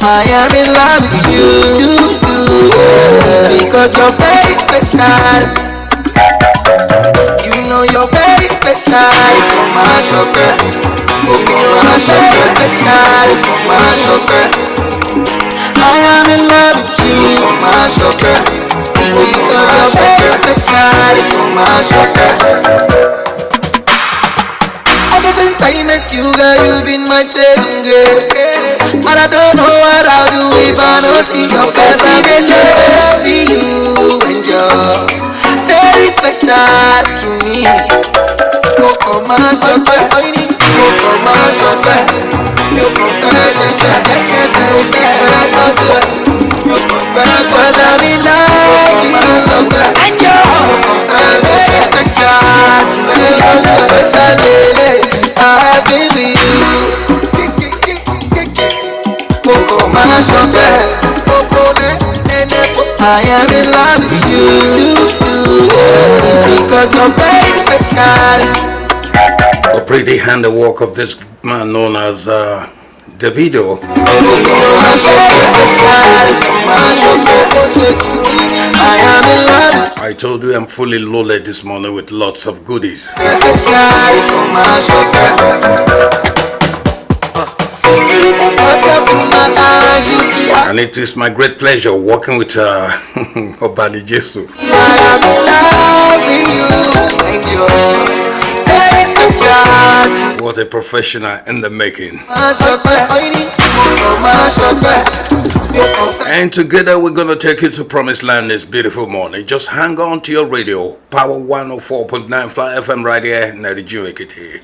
I am in love with you, because you're very special. You know you're very special. You're very special. I am in love with you, because you're very special. Ever since I met you, girl, you've been my saving grace. But I don't know what I'll do if I don't see your face. I'm in love with you, and you're very special to me. Oh, my shopper, I need oh, my shopper. You confess, baby, I thought you confess, 'cause I'm in love with you, and you're very special to me. Special lady, since I've been with you. I am in love with you, because you're very special. A pretty handiwork of this man known as Davido. I told you I'm fully loaded this morning with lots of goodies. And it is my great pleasure working with Obani Jesu. What a professional in the making. And together we're going to take you to promised land this beautiful morning. Just hang on to your radio. Power 104.9 Fly FM right here in Ekiti.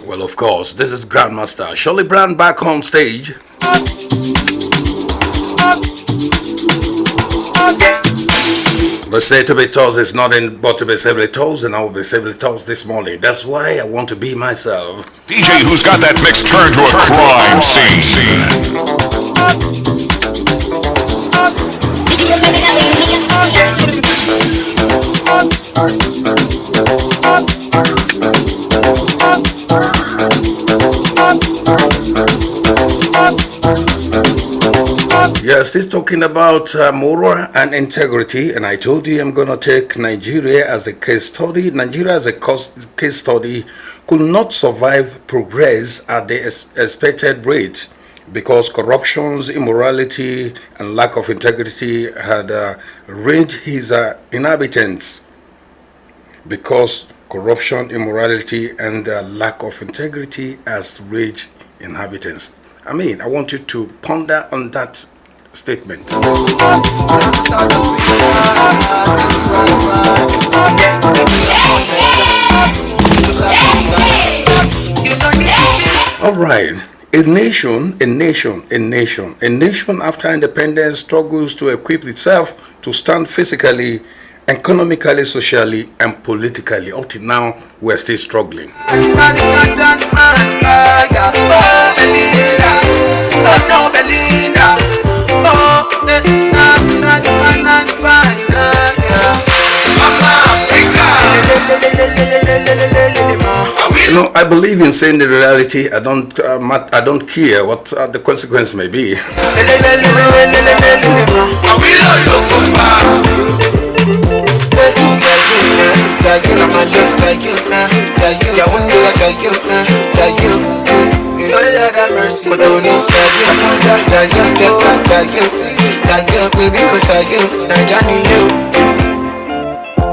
Well, of course, this is Grandmaster Shollybrown back on stage. But say to be told is nothing but to be safely told, and I will be safely told this morning. That's why I want to be myself. DJ who's got that mix turned to a crime scene. Yeah, still talking about moral and integrity, and I told you I'm going to take Nigeria as a case study. Nigeria as a case study could not survive progress at the expected rate because corruptions, immorality, and lack of integrity had ranged his inhabitants. Because corruption, immorality, and lack of integrity has raged inhabitants. I mean, I want you to ponder on that statement. All right. A nation after independence struggles to equip itself to stand physically, economically, socially, and politically. Up till now, we're still struggling. You know, I believe in saying the reality. I don't care what the consequence may be.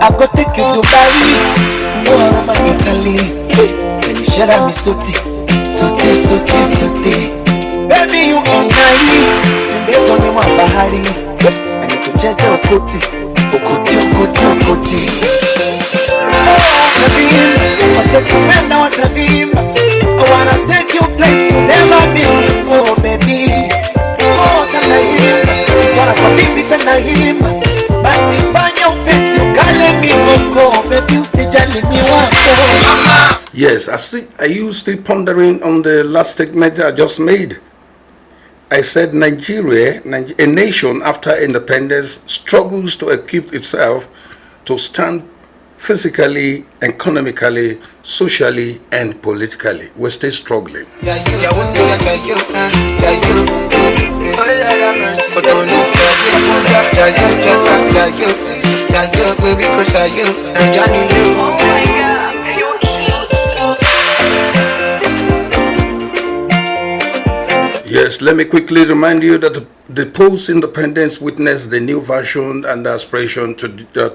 I go take you to Paris, more my Italy. Then you share me sote. Baby, you can carry, and based on the one bahari, and you just okoti. I wanna take you place you never been before, baby. Oh, gotta forgive me tonight. But if I know you can't me go, baby, usijali mi wako. Yes, are you still pondering on the last statement I just made? I said Nigeria, a nation after independence, struggles to equip itself to stand physically, economically, socially, and politically. We're still struggling. Yes, let me quickly remind you that the post-independence witnessed the new version and the aspiration to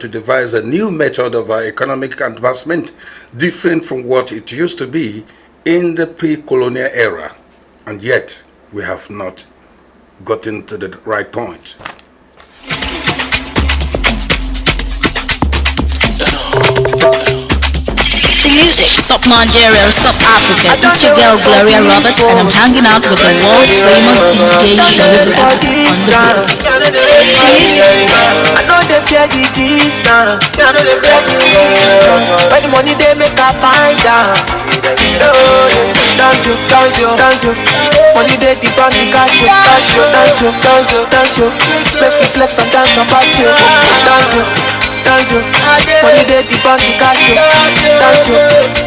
devise a new method of economic advancement different from what it used to be in the pre-colonial era. And yet, we have not gotten to the right point. Music, Sup Nigeria, Sup Africa. It's your girl Gloria Roberts, and I'm hanging out with the world famous DJ Shollybrown on the beat. I know they fear the distance, I know they fear the distance. When the money they make I find out. Dance you, dance you, dance you. Money they deep on the cash you. Dance you, dance you, dance you, dance you. Make me flex and dance about you. Dance you. Dance you, money they deep on the cash you. Dance you,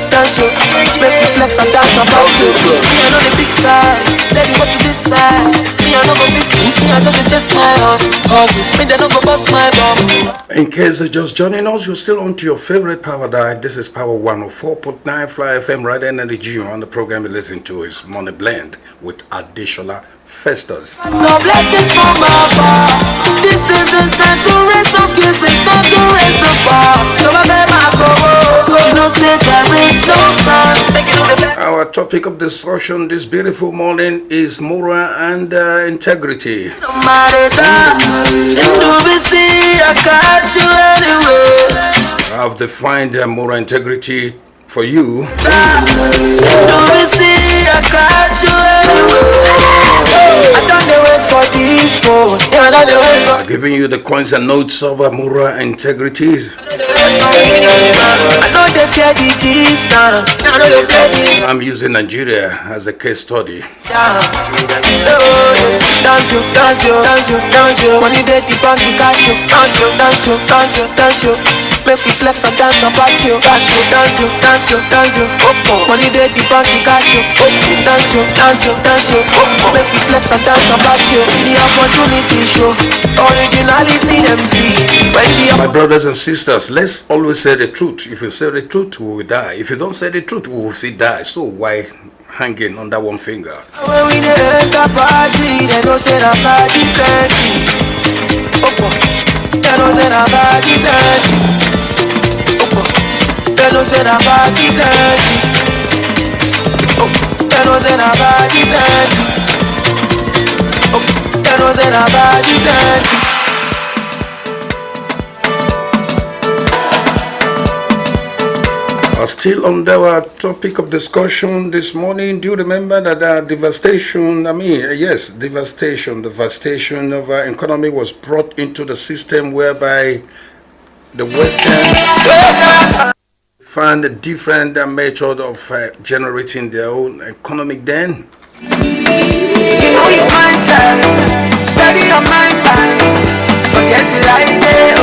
dance you, make me flex and dance about you. Me I know the big side, steady what to this side. Me I know go fit, me I just my hustle. Me they no go bust my bum. In case you're just joining us, you're still on to your favorite power diet. This is Power 104.9 Fly FM right in the Geo, and the program you listen to is Money Blend with Adeshola FESTUS. No blessings from above. This isn't time to raise some kids, it's time to raise the bar. You know say there is no time. Our topic of discussion this beautiful morning is moral and integrity. I've defined moral integrity for you. Giving you the coins and notes of moral integrity. I'm using Nigeria as a case study. Dance you, dance you, dance you, dance you. Money they deep on the cash you. Dance you, dance you, dance you, dance you. Make me flex and dance about you. Dance you, dance you, dance you, dance you. Money they deep on the cash you. Dance you, dance you, dance you. Make me flex and dance about you. The opportunity show, originality MC. My brothers and sisters, let's always say the truth. If you say the truth, we will die. If you don't say the truth, we will see die. So why hanging on that one finger? When we enter party, they don't say that party plenty. They don't say that party plenty. They don't say that party plenty. They don't say that party plenty. They don't say that party plenty. Still on our topic of discussion this morning, do you remember that devastation of our economy was brought into the system whereby the Western found a different method of generating their own economic then? You know your mind time, study your mind. Forget it like day,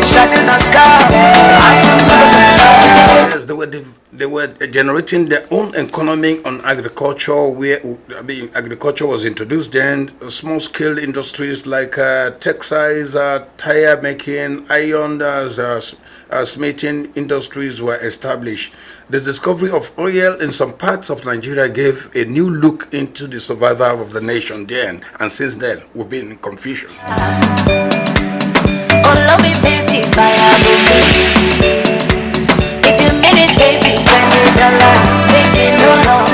shining the sky. Yes, they were generating their own economy on agriculture, where agriculture was introduced then. Small scale industries like textiles, tire making, iron, smithing industries were established. The discovery of oil in some parts of Nigeria gave a new look into the survival of the nation then, and since then we've been in confusion. Love me, baby, fire, baby, spend it dollar, make it no long.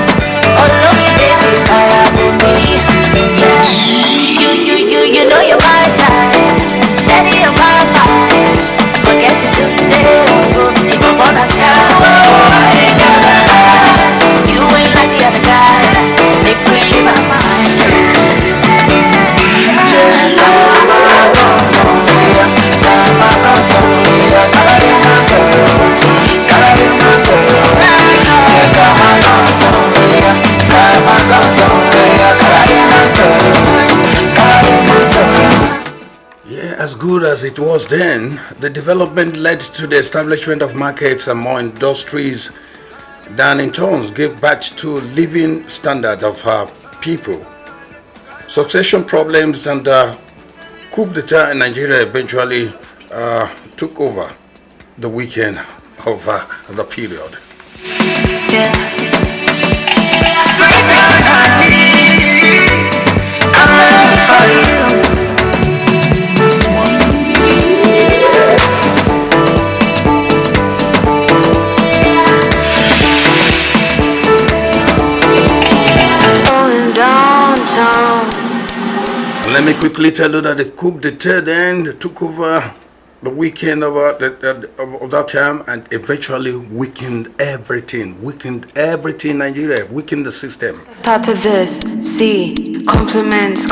Oh, love me, baby, fire, baby. Yeah, you know you're my time. Steady on my mind. Forget it today. You go on a I ain't never gonna lie. You ain't like the other guys. Make me live on my as good as it was then, the development led to the establishment of markets and more industries that in turn gave birth to living standard of our people. Succession problems and coup d'etat in Nigeria eventually took over the weekend of the period. Let me quickly tell you that the coup d'etat then took over the weekend of that time and eventually weakened everything in Nigeria, weakened the system. Start to this, see, compliments,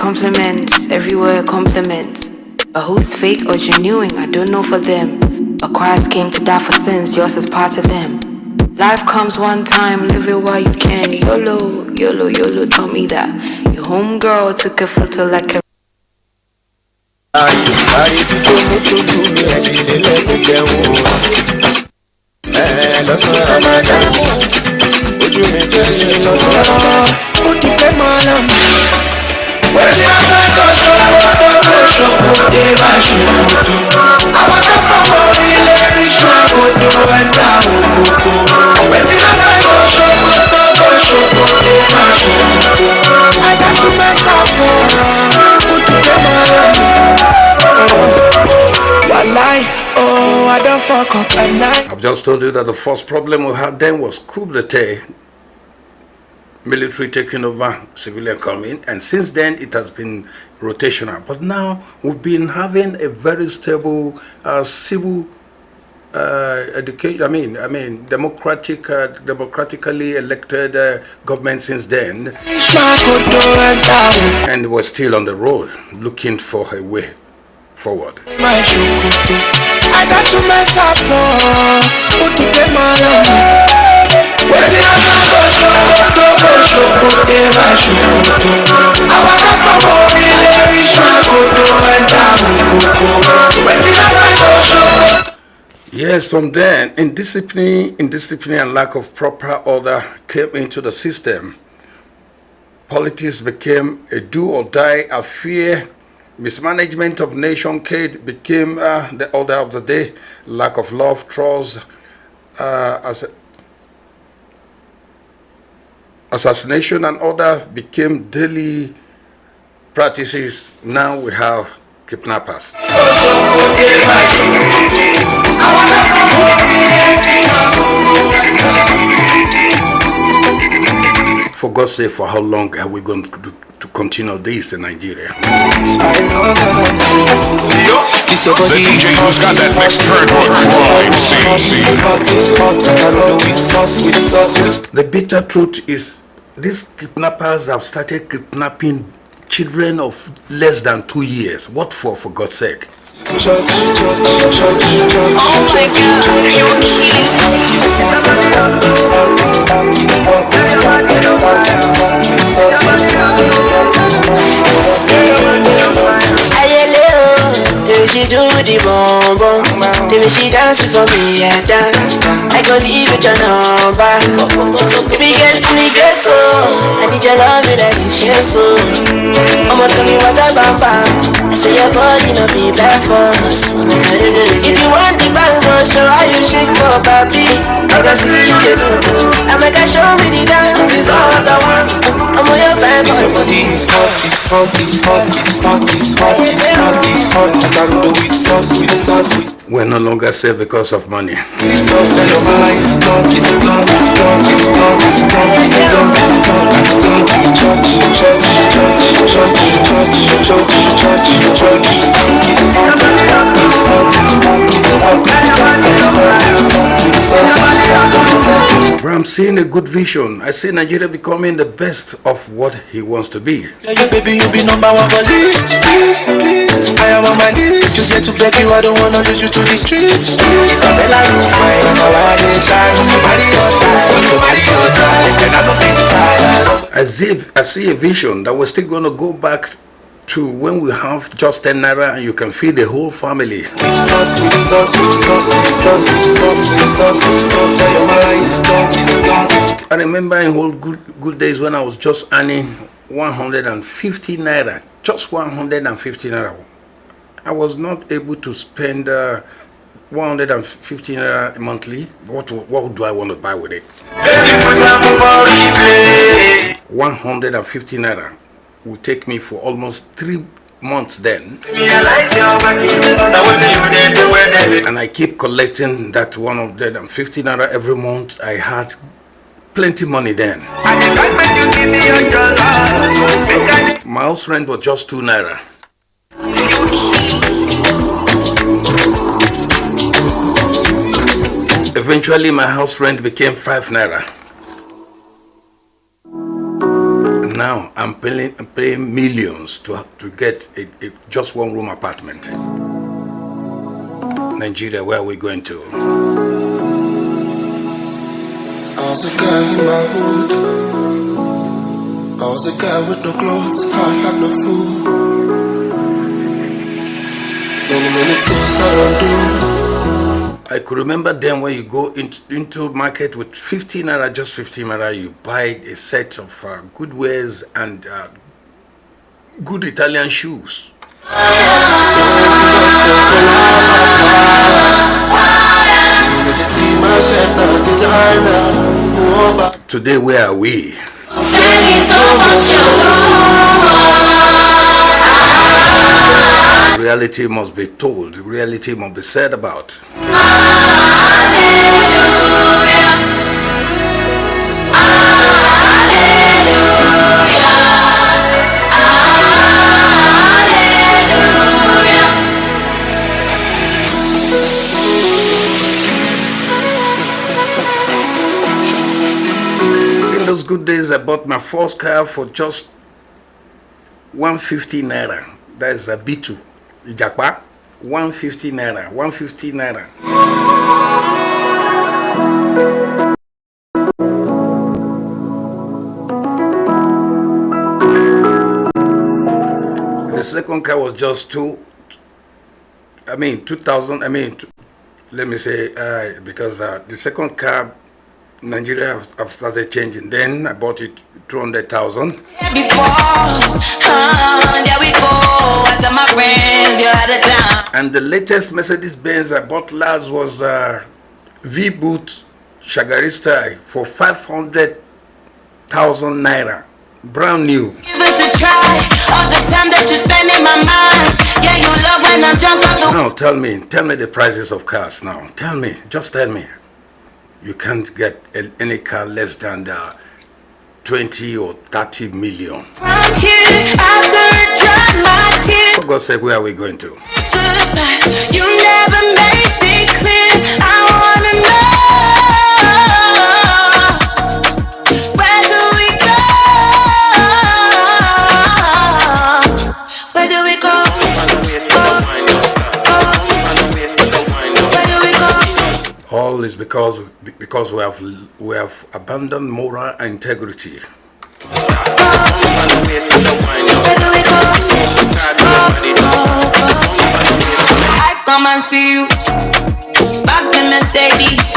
everywhere compliments. But who's fake or genuine, I don't know for them. But Christ came to die for sins, yours is part of them. Life comes one time, live it while you can. YOLO, told me that. Your homegirl took a photo like a I've just told you that the first problem we had then was coup d'etat, military taking over, civilian coming, and since then it has been rotational. But now we've been having a very stable civil education. I mean, democratically elected government since then, and we're still on the road looking for a way forward. I got to mess up, put the them all on me. Waiting on my go I want to from Orile, reach my waiting on my go. Yes, from then, indiscipline and lack of proper order came into the system. Politics became a do or die affair. Mismanagement of nation state became the order of the day. Lack of love, trust, assassination and order became daily practices. Now we have kidnappers. For God's sake, for how long are we going to continue this in Nigeria? The DJ who's got that mix turned on crime scene. The bitter truth is these kidnappers have started kidnapping children of less than 2 years. What for God's sake? Oh my She do the bum bum, the way she dance for me, I dance. I gon' leave with your number. Baby girl, from the ghetto, I need your love in that is shit so. I'ma tell me what I bamba. I say your body no be bad for us. If you want the bands, I'll show how you shake your body. I can see you get up. I make her show me the dance. This is all I want. I'm on your vibe. Your body is hot, it's hot, it's hot, it's hot, it's hot, it's hot, it's hot. I can do with sauce, with sauce. We're no longer safe because of money. But I'm seeing a good vision. I see Nigeria becoming the best of what he wants to be. Yeah, baby, you be number one for list. I am on my list. You said to beg you, I don't wanna lose you to the streets. Isabella, you fine, and now I dey shine. Somebody else die, and I don't think tired. As if I see a vision that we're still gonna go back to when we have just 10 naira and you can feed the whole family. I remember in old good days when I was just earning 150 naira, just 150 naira. I was not able to spend 150 naira monthly. What do I want to buy with it? 150 naira will take me for almost 3 months then. And I keep collecting that 150 naira every month. I had plenty money then. My house rent was just 2 naira. Eventually my house rent became 5 naira. Now I'm paying millions to get just one room apartment. Nigeria, where are we going to? I was a guy in my hood. I was a guy with no clothes, I had no food. Many things I don't do. I could remember then when you go into market with 15 naira, just 15 naira, you buy a set of good wares and good Italian shoes. Today, where are we? Reality must be told, reality must be said about. In those good days, I bought my first car for just 150 naira. That is a B2. Ijapa, 150 naira, 150 naira. The second car was just 2000, let me say, because the second car, Nigeria have started changing. Then I bought it 200,000. There we go. My friends, you're out of town. And the latest Mercedes Benz I bought last was V-Boot Shagari style for 500,000 naira, brand new. Give us a try. All the time that you spend in my mind. Yeah, you love when I'm drunk off the. Now tell me the prices of cars now. Just tell me. You can't get any car less than 20 or 30 million. From here, after a dry my tears. For God's sake, where are we going to? You never made it clear. I wanna know, where do we go? Where do we go? Where do we go? All is because we have abandoned moral integrity. I come and see you back in Mercedes.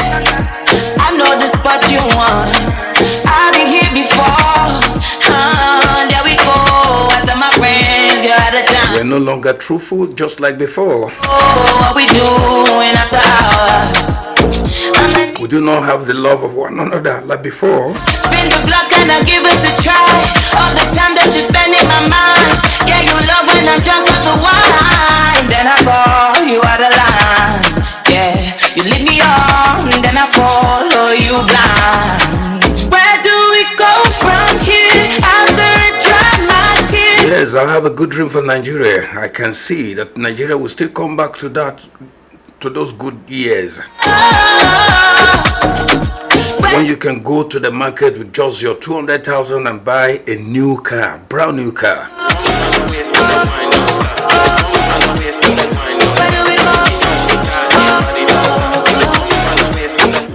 I know the spot you want. I've been here before. There we go. After my friends, you're out of town. We're no longer truthful, just like before. Oh, what we doing after hours? We do not have the love of one another like before. Spin the block and I give us a try. All the time that you spend in my mind. Yeah, you love when I'm drunk off the wine. Then I call you out of line. Yeah, you lead me on, then I follow you blind. Where do we go from here? After a dry my tears. Yes, I have a good dream for Nigeria. I can see that Nigeria will still come back to those good years. When you can go to the market with just your 200,000 and buy a new car, brand new car.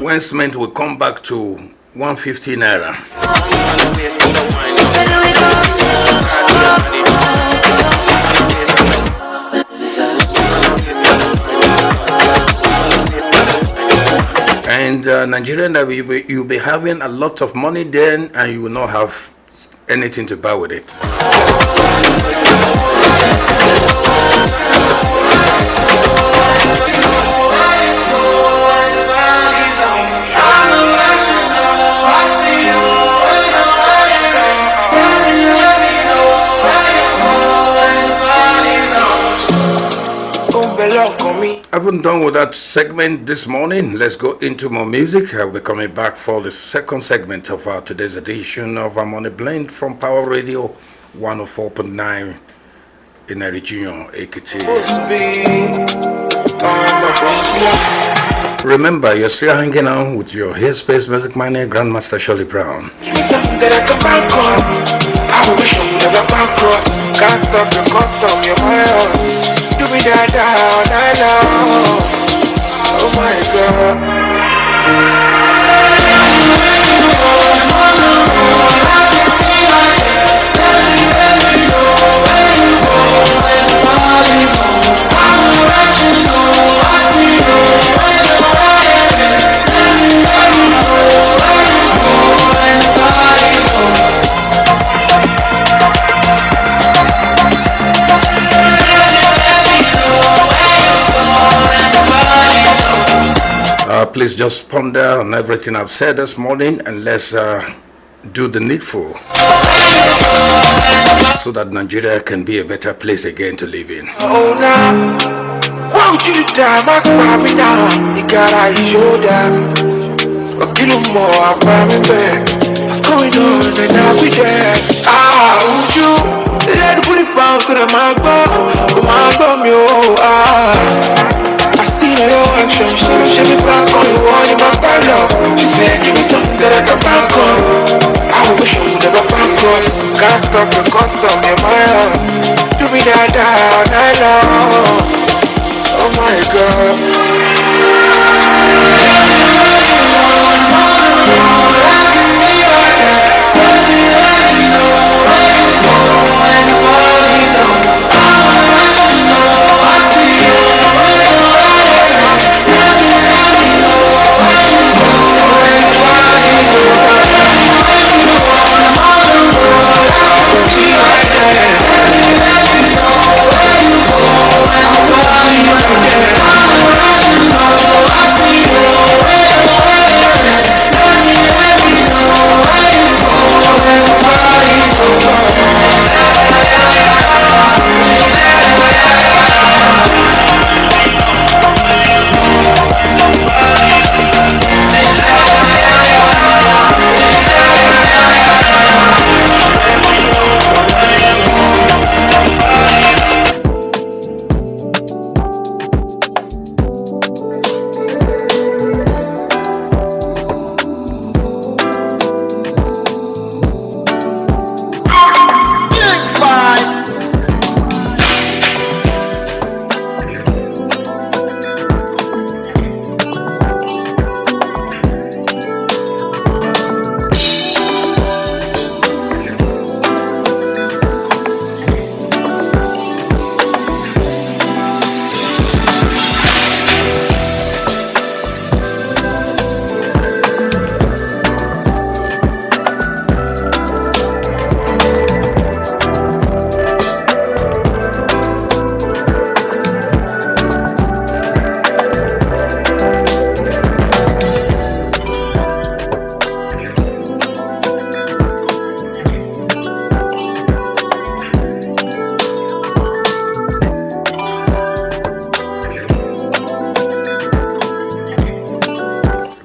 When cement will come back to 150 naira. Nigerian that you'll be having a lot of money then, and you will not have anything to buy with it. I haven't done with that segment this morning. Let's go into more music. I'll be coming back for the second segment of our today's edition of our Money Blend from Power Radio 104.9 in the region Ekiti. Remember, you're still hanging out with your Headspace Music Mania Grandmaster Shollybrown. Give me something that I can bank on. I wish I would never bankrupt. Can't stop the custom, you're my own. Do me that down, I know. Oh my God. Please just ponder on everything I've said this morning, and let's do the needful so that Nigeria can be a better place again to live in. Oh now, why would you die? My baby now, you got out your shoulder. A kilo more, I find me back. What's going on? And I'll be there. Would you let me put it down? Could I my bum, yo? I see no action, she don't show me back on the wall in my bag. She said, give me something that I can bank on. I wish I would never bankrupt. Can't stop the custom, you're my own. Do me that down, I know. Oh my God.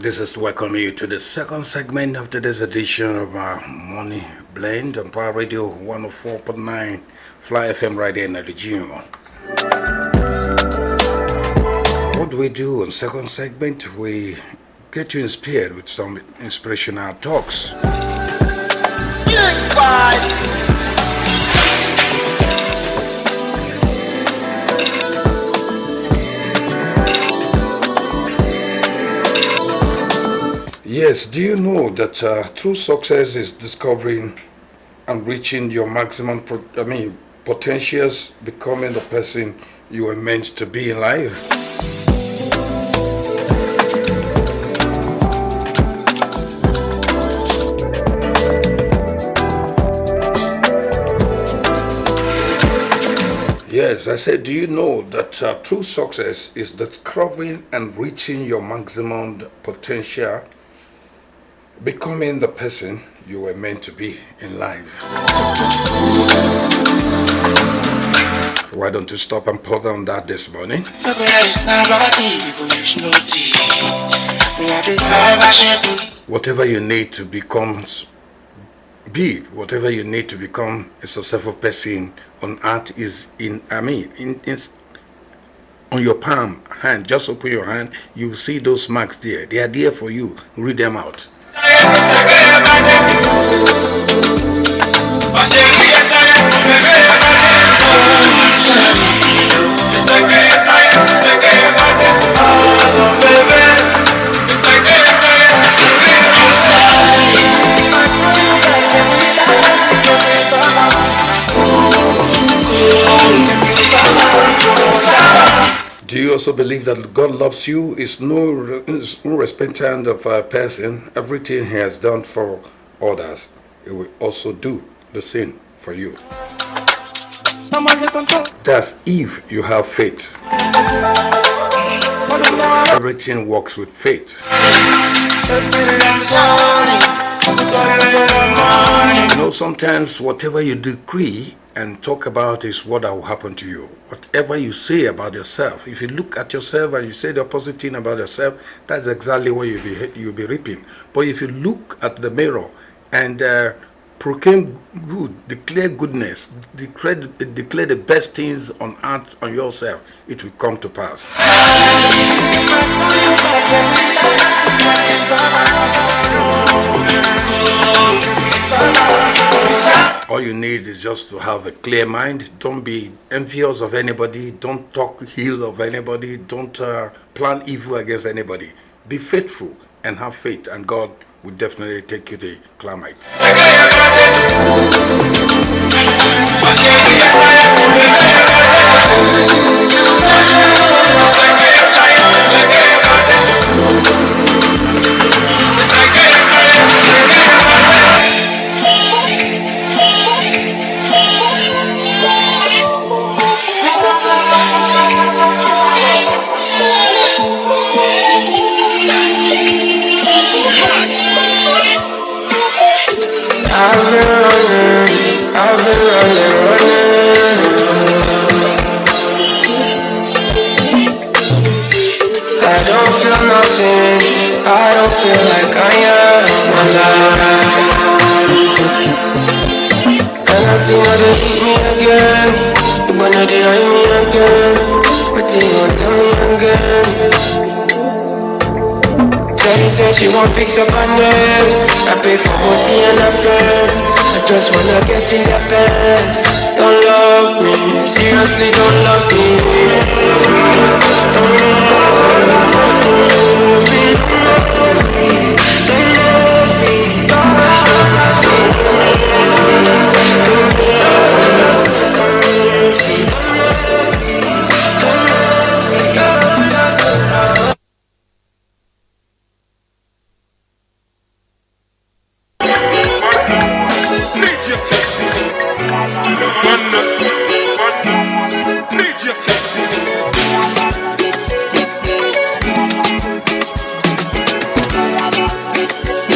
This is to welcome you to the second segment of today's edition of our Money Blend on Power Radio 104.9 Fly FM right here in the region. What do we do on second segment? We get you inspired with some inspirational talks. Yes, do you know that true success is discovering and reaching your maximum potentials, becoming the person you are meant to be in life? Yes, I said, do you know that true success is discovering and reaching your maximum potential, becoming the person you were meant to be in life? Why don't you stop and put on that this morning? Whatever you need to become big, whatever you need to become a successful person on earth is in on your palm hand. Just open your hand, you will see those marks there. They are there for you. Read them out. Do you also believe that God loves you? Is no respecter of a person. Everything He has done for others, He will also do the same for you. That's if you have faith. Everything works with faith. You know, sometimes whatever you decree and talk about is what will happen to you. Whatever you say about yourself, if you look at yourself and you say the opposite thing about yourself, that's exactly what you'll be reaping. But if you look at the mirror and proclaim good, declare goodness, declare the best things on earth on yourself, it will come to pass. All you need is just to have a clear mind. Don't be envious of anybody. Don't talk ill of anybody. Don't plan evil against anybody. Be faithful and have faith, and God will definitely take you to climates. I've been running. I don't feel nothing. I don't feel like I am alive. And I see how they hit me again. You wanna hide me again. What do you want to tell me again? Daddy said she won't fix up her nails. I pay for pussy and affairs. I just wanna get in the pants. Don't love me, seriously don't love me. Don't love me, don't love me, don't love me, don't love me, don't love me, don't love me,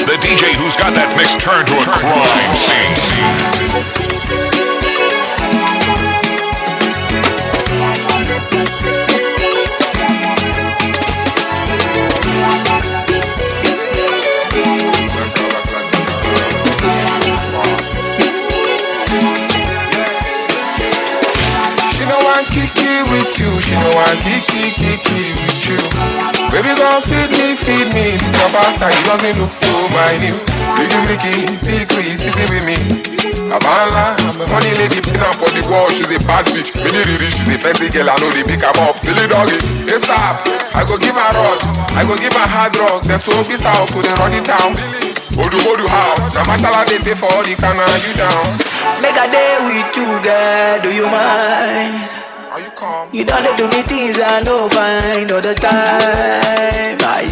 The DJ who's got that mix turned to a crime scene. With you, she know I'm kiki with you. Baby gon' feed me. This your backside, you doesn't look so minute. Big Chris, is it with me? Abala, I'm a money lady, pin up for the wall. She's a bad bitch, really, she's a fancy girl. I know they pick her up, silly doggy. It's up, I go give her rod, I go give her hard rock. Them to this house, so they run it down. Odu how? Now matala they pay for all the can you down. Make a day with you, girl, do you mind? Are you calm? You don't do me things I know fine all the time. Ay.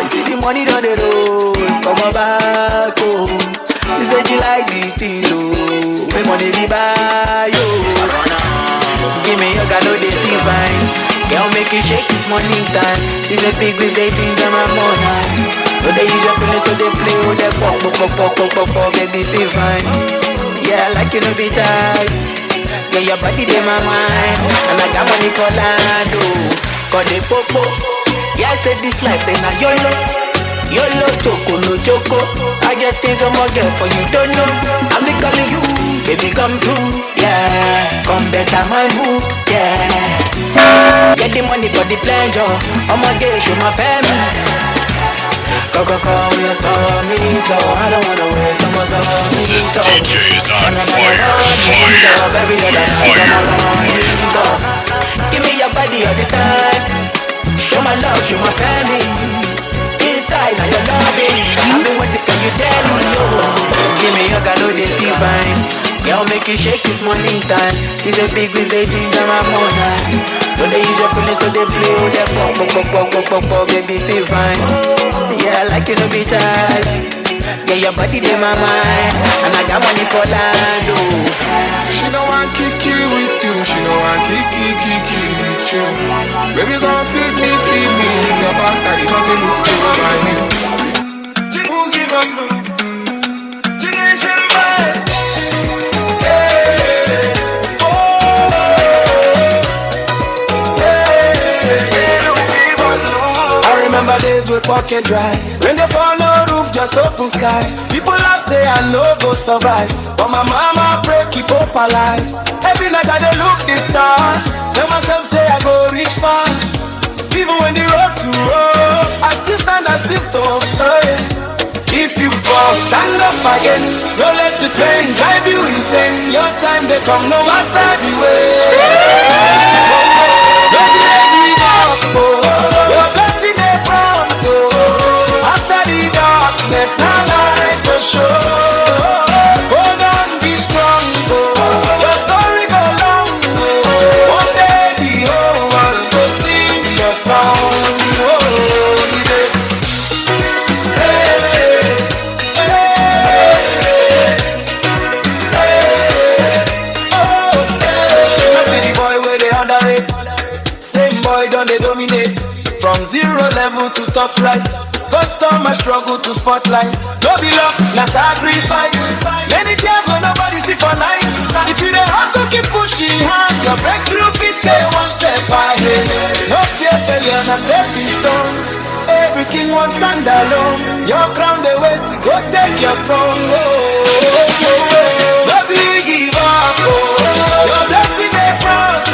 See the money on the road, come back home. You said you like these things, oh. When money be buy, yo. make you shake this morning time. She's a big with they ginger my morning. But they use your feelings to they play with that pop, baby feel fine. Yeah, like you know be ties. Yeah, your body they my mind. And I got money for land, oh. Got the popo. Yeah, I said this life, say now YOLO. YOLO, toko, no joko. I get things on my girl for you don't know. I'm be calling you, baby come true. Yeah, come better my mood. Yeah, get the money for the pleasure. Oh my girl, show my family. Go, we are so me, so I don't wanna wait, come on, so This DJ is on fire. Give me your body all the time. Show my love, show my family. Inside, now you're loving. I've been waiting for you daily, yo. Give me your girl, they feel fine. Girl, make you shake this morning time. She's a big with they ginger my morning. When they use your feelings, so they play with that pop, baby feel fine. Yeah, like you know be ties. Yeah, your body in my mind. And I got money for land, oh. She know I kick you with you. She know I kick with you. Baby, gon' feed me. It's your backside, it doesn't look so right. Who give up love? Generation man. I remember days with pocket dry. When they fall no roof, just open sky. People laugh, say I no go survive. But my mama pray, keep hope alive. Every night I dey look the stars. Tell myself, say I go reach far. Even when the road too rough, I still stand, I still tough. Oh, yeah. If you fall, stand up again. Don't let the pain drive you insane. Your time they come, no matter the way. Don't let me go. Your blessing they front. After the darkness, now light will show. Hold on, be strong. Your story go long. One day the whole world will sing your song. They dominate from zero level to top flight. Got turn my struggle to spotlight. No be luck, na sacrifice. Many tears when nobody see for night. If you dey hustle, keep pushing hard. Your breakthrough fit day one step ahead. No fear failure, na stepping stone. Everything won't stand alone. Your crown they wait to go take your throne. Nobody give up. Your blessing they front.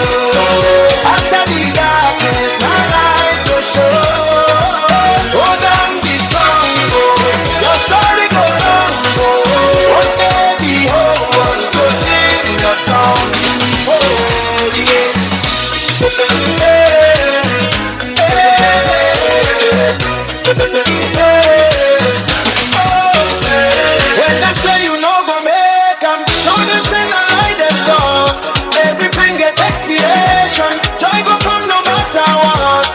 After the darkness, my light will show. Hold on, be strong. Your story go long. One day the whole world will sing your song. Oh, yeah. When I say you know go make 'em, don't you say I like them dog. Every pain get expiration. Joy go come no matter what.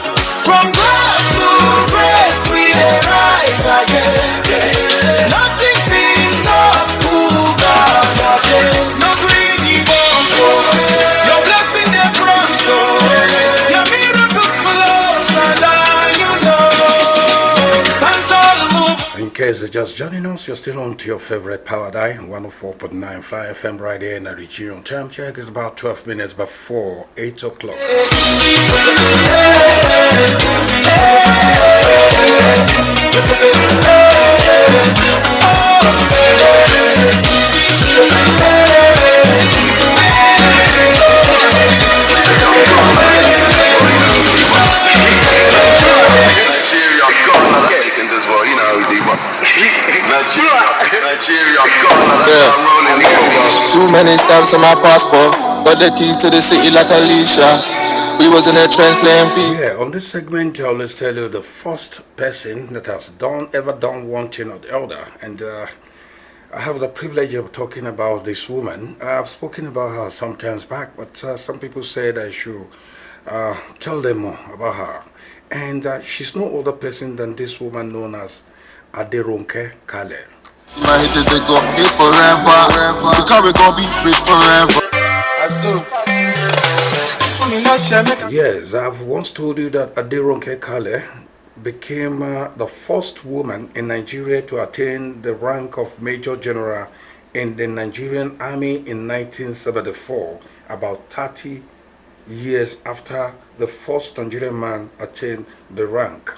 From grass to grace we dey rise again. Nothing fit stop who God again. No greedy bump. Your blessing dey front. Your miracles closer than you know. Stand tall, move. In case you're just joining us, you're still on to your favorite power dial, 104.9 Fly FM right here in the region. Time check is about 12 minutes before 8 o'clock. Too many stamps on my passport. Got the keys to the city like Alicia. We was in the trends playing FIFA. Yeah, on this segment, I always tell you the first person that has ever done one thing or the other. And I have the privilege of talking about this woman. I've spoken about her sometimes back, but some people said I should tell them more about her. And she's no other person than this woman known as Aderonke Kale. My hit they go hits forever. The car we gon' be rich forever. Azu. Yes, I've once told you that Adironke Kale became the first woman in Nigeria to attain the rank of Major General in the Nigerian Army in 1974, about 30 years after the first Nigerian man attained the rank.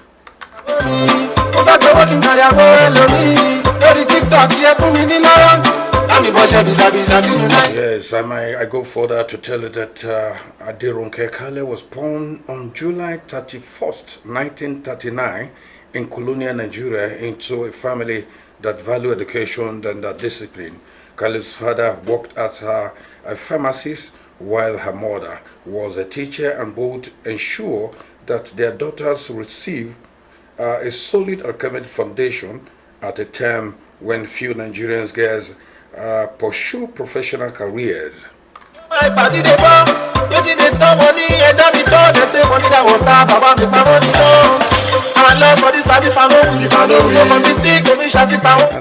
Yes, I go further to tell you that Adironke Kale was born on July 31st, 1939 in colonial Nigeria into a family that value education and discipline. Kale's father worked at a pharmacist while her mother was a teacher, and both ensure that their daughters receive a solid academic foundation at a time when few Nigerian girls pursue professional careers. And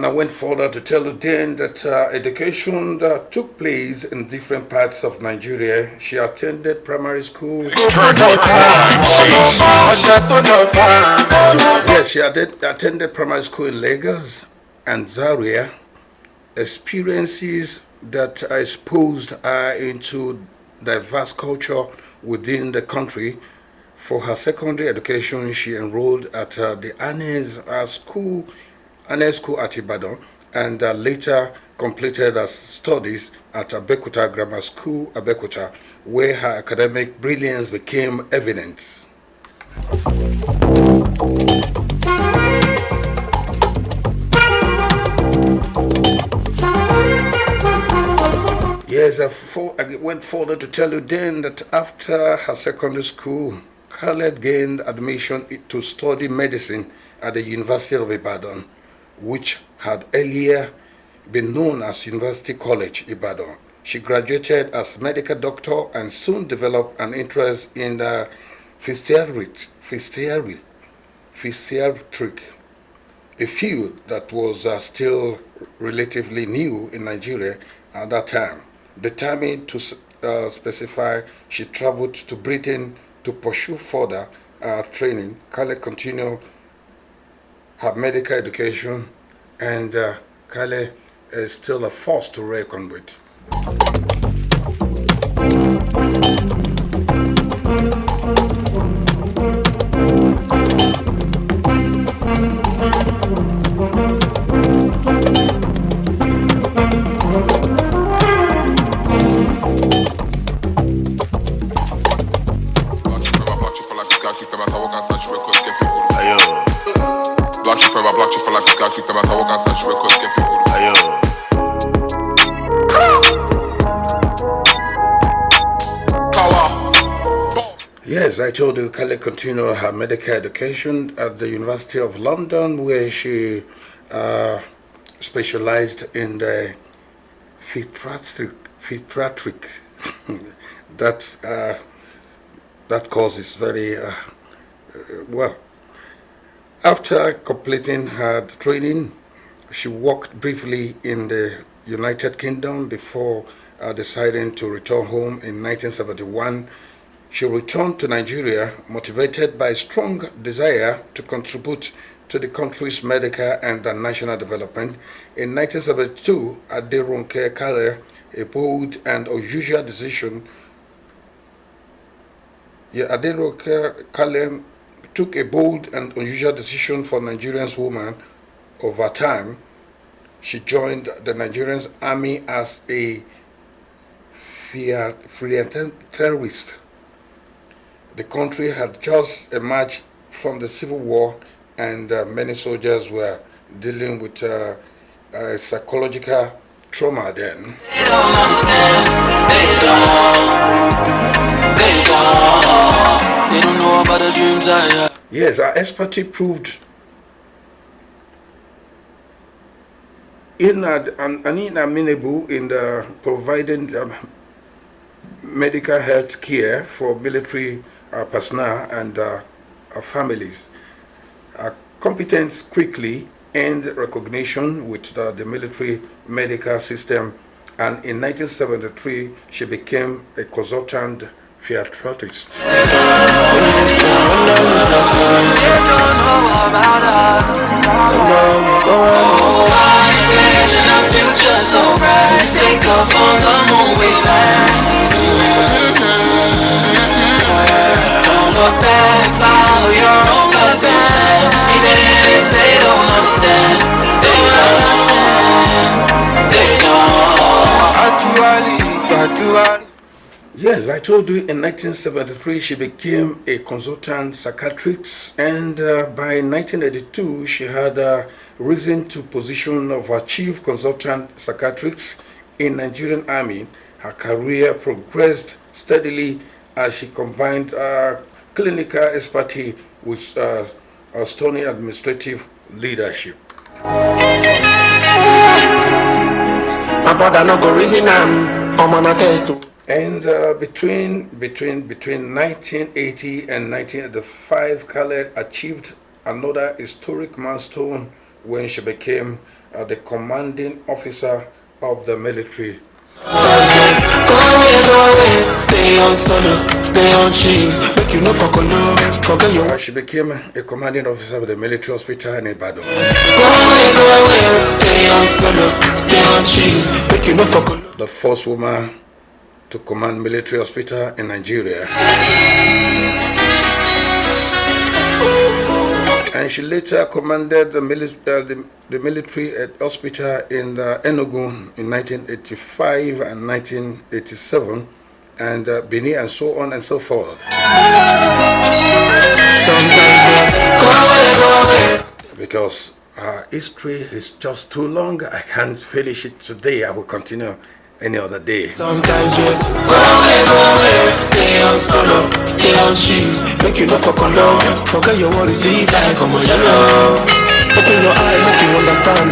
I went further to tell you then that education that took place in different parts of Nigeria. She attended primary school. Yes, she attended primary school in Lagos and Zaria. Experiences that are exposed her into diverse culture within the country. For her secondary education, she enrolled at the Anes School at Ibadan, and later completed her studies at Abekuta Grammar School, Abekuta, where her academic brilliance became evident. Yes, I went further to tell you then that after her secondary school, Khaled gained admission to study medicine at the University of Ibadan, which had earlier been known as University College Ibadan. She graduated as medical doctor and soon developed an interest in physiatric, a field that was still relatively new in Nigeria at that time. Determined to specify, she traveled to Britain to pursue further training. Kale continued her medical education, and Kale is still a force to reckon with. Yes, I told you Kale continued her medical education at the University of London, where she specialized in the physiatric. That course is very well. After completing her training, she worked briefly in the United Kingdom before deciding to return home in 1971. She returned to Nigeria motivated by a strong desire to contribute to the country's medical and national development. In 1972, Adironke Kale, a bold and unusual decision. Adironke Kale took a bold and unusual decision for Nigerian woman. Over time, she joined the Nigerian army as a terrorist. The country had just emerged from the Civil War, and many soldiers were dealing with psychological trauma then. They don't understand, they don't know about the dreams I have. Yes, our expertise proved inamenable in the providing medical health care for military personnel and families. Competence quickly earned recognition with the military medical system, and in 1973 she became a consultant theatricist. They don't know about us. Oh, I imagine our future so bright. Take off on the moon we land. Don't look back, follow your own path. Even if they don't understand, they don't understand. They don't. Yes, I told you in 1973 she became a consultant psychiatrist, and by 1982 she had risen to position of a chief consultant psychiatrist in Nigerian Army. Her career progressed steadily as she combined clinical expertise with stunning administrative leadership. And between 1980 and 1985, Khaled achieved another historic milestone when she became the commanding officer of the military. She became a commanding officer of the military hospital in Ibadan. The first woman to command military hospital in Nigeria. And she later commanded the military hospital in Enugu in 1985 and 1987, and Benin, and so on and so forth. Because our history is just too long, I can't finish it today. I will continue any other day. Sometimes just go away, stay on solo, stay on cheese, make you no fuck on love, forget your worries, live life on my love. Open your eye, make you understand.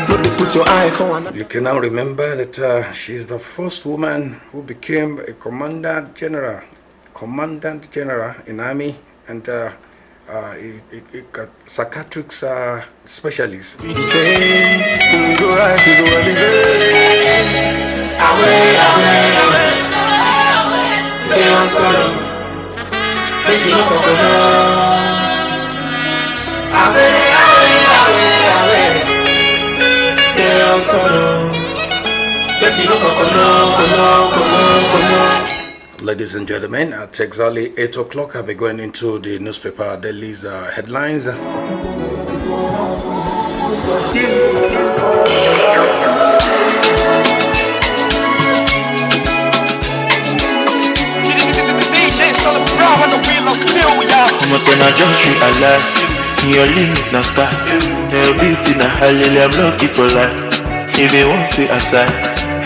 Not to put your eye for one. You can now remember that she's the first woman who became a commandant general in army, and a psychiatric specialist. Be the same, when we go right, we go elevate. Away, stay on solo, make you no fuck on love. Away, stay on solo, make you no fuck on love. Ladies and gentlemen, at exactly 8 o'clock, I'll be going into the newspaper Daily's headlines. Shollybrown on the wheel of steel, yeah. I'm gonna just realize your limit now start. Your beauty now hallelujah, I'm lucky for life. If it wants me aside,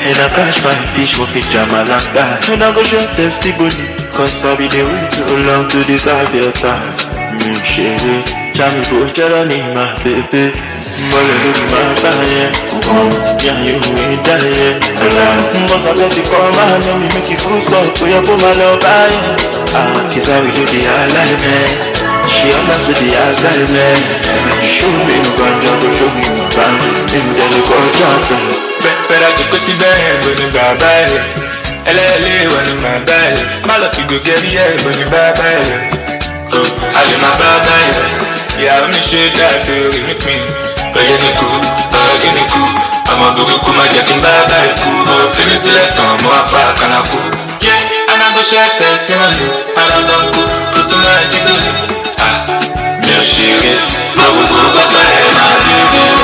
and I catch my fish, will fit jam my last guy. And I go show testimony, cause I'll be the way too long to deserve your time. Shady, jammy go Jeremy, my baby. Mole look my fire, yeah, you ain't die. Once I let you come out, let me make you full stop. Put your my love by. Is how we do the alignment. She understood the assignment. Show me no ganja, to show me no ganja. Maybe then you go jump. Better to go see bad when you bye bye. LLA when you my bad. My love you go get the air when you bye bye. I let my bye bye. Yeah, I'm shit that to with me. But you need cool, you need cool. I'm a boogie cool, my jacket bye bye cool. Oh, finish the left on more far can I cool. Yeah, and I go share testimony. I don't know cool, cause I'm not jiggling. Me a shake it, I will go back and I'll be there.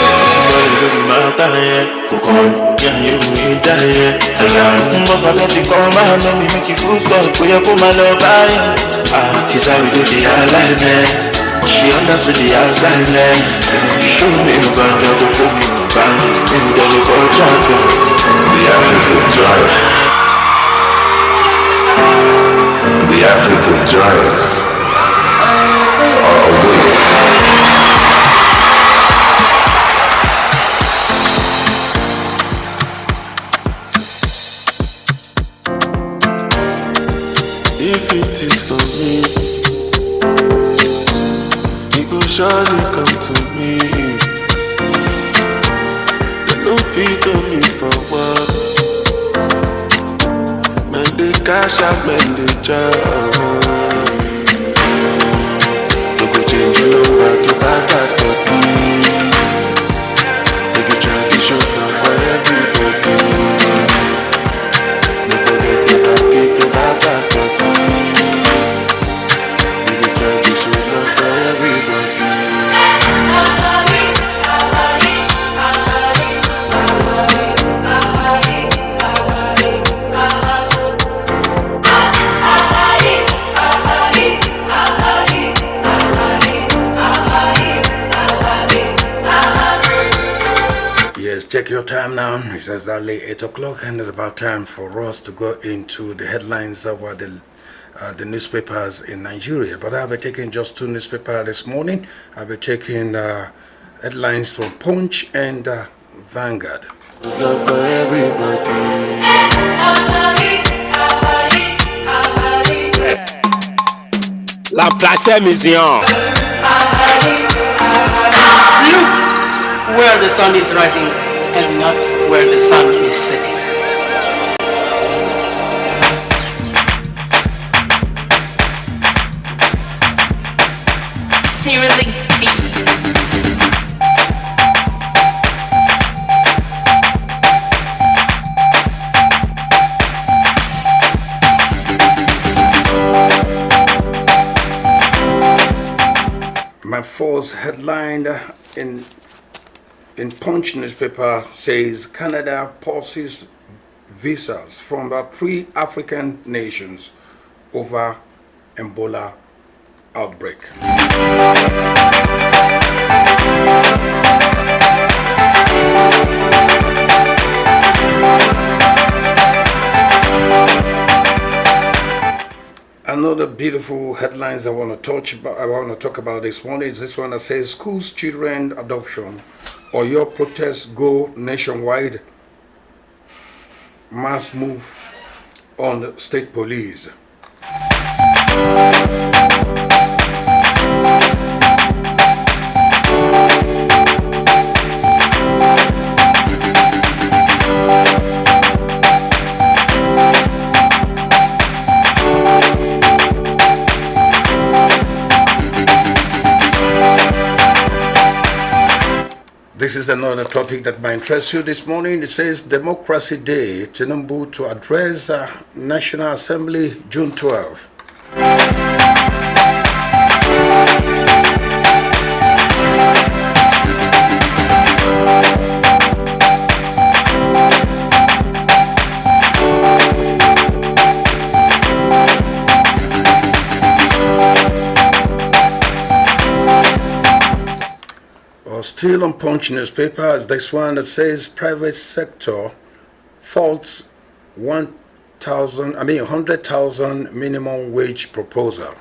Yeah, you ain't die. Once I let you come out, let me make you full stop. Put your my love by. Is how we do the alignment. She understood the assignment. Show me no ganja, to show me no ganja. Maybe then you go jump. The African giant. The African giants are awake. If it is for me, it will surely come to me. They don't feed on me for what? Man, they cash out manager. You go change your number to buy passport. If you try to show love for everybody, don't forget to buy to buy passport. If you try to show love for everybody. Check your time now. It's exactly 8 o'clock, and it's about time for us to go into the headlines of the newspapers in Nigeria. But I'll be taking just two newspapers this morning. I'll be taking headlines from Punch and Vanguard. Love for everybody. La Place Museum. Look where the sun is rising and not where the sun is setting. Seriously My fourth headline in Punch newspaper says Canada pauses visas from about 3 African nations over Ebola outbreak. Another beautiful headlines I want to talk about this morning is this one that says schools children adoption or your protests go nationwide. Mass move on the state police. This is another topic that might interest you this morning. It says Democracy Day, Tinubu to address National Assembly June 12. Still on Punch newspaper is this one that says private sector faults 100,000 minimum wage proposal.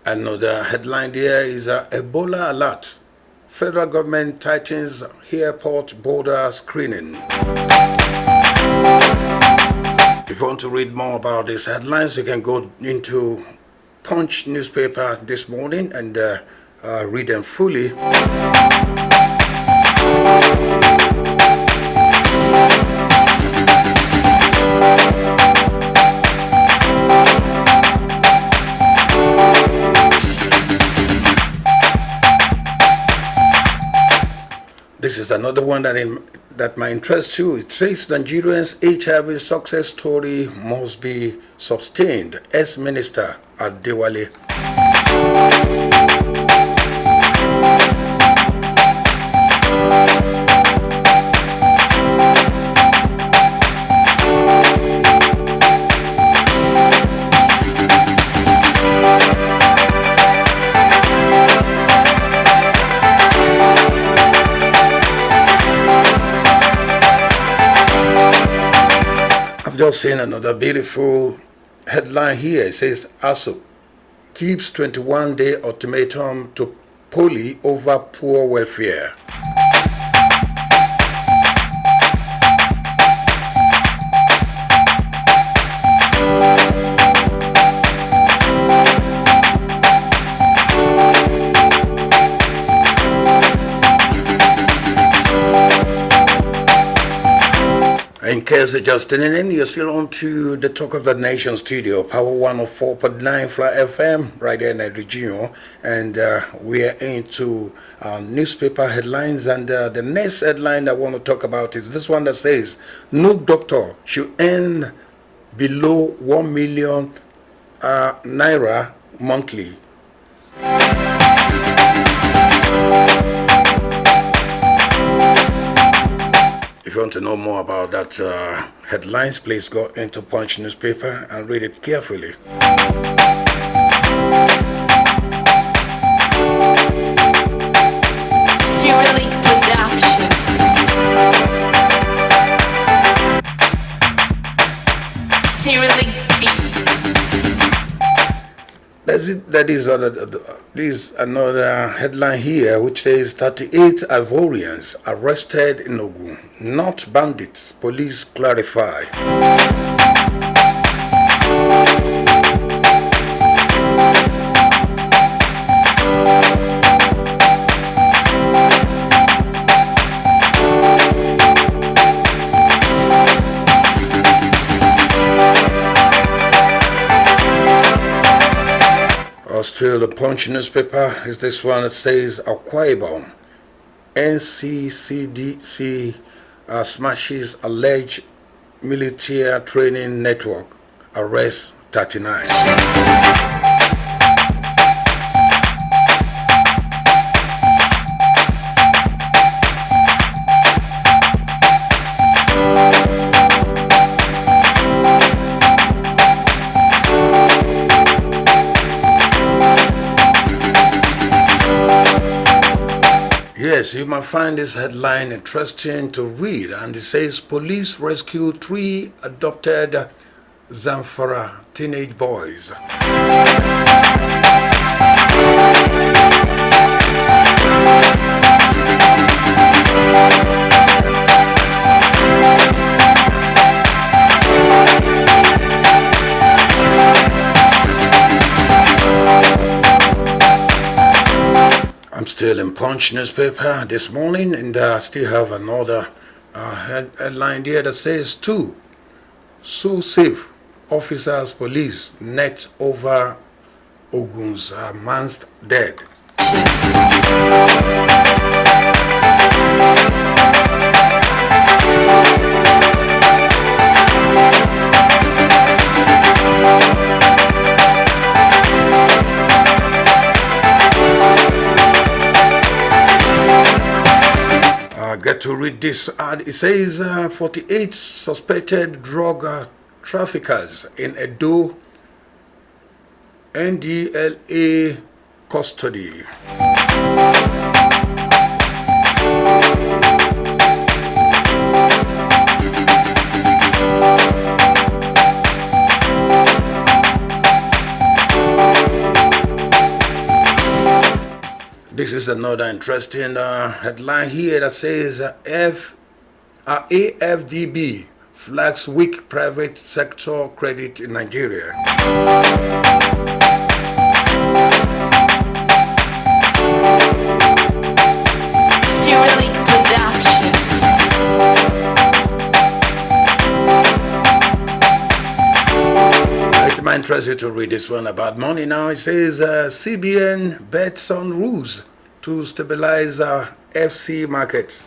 Another headline there is Ebola alert. Federal government tightens airport border screening. If you want to read more about these headlines, you can go into Punch newspaper this morning and read them fully. This is another one that might interest you. It says Nigerians' HIV success story must be sustained. Ex-Minister Adewale. Just seen another beautiful headline here. It says ASU gives 21-day ultimatum to Poly over poor welfare. In case you're just tuning in, you're still on to the Talk of the Nation studio, Power 104.9 Fly FM, right there in Regio. And we are into newspaper headlines. And the next headline I want to talk about is this one that says, no doctor should earn below 1 million naira monthly. If you want to know more about that headlines, please go into Punch newspaper and read it carefully. Serially production. Serially There is another headline here which says 38 Ivorians arrested in Ogun, not bandits, police clarify. Still, the Punch newspaper is this one that says Akwa Ibom NCCDC smashes alleged military training network, arrests 39. Yes, you might find this headline interesting to read, and it says police rescue 3 adopted Zamfara teenage boys. I'm still in Punch newspaper this morning, and I still have another headline here that says 2 so safe officers police net over Ogun's man's dead. Get to read this ad. It says 48 suspected drug traffickers in Edo NDLA custody. This is another interesting headline here that says AFDB flags weak private sector credit in Nigeria. Serially production. It might interest you to read this one about money now. It says CBN bets on rules to stabilize FC market.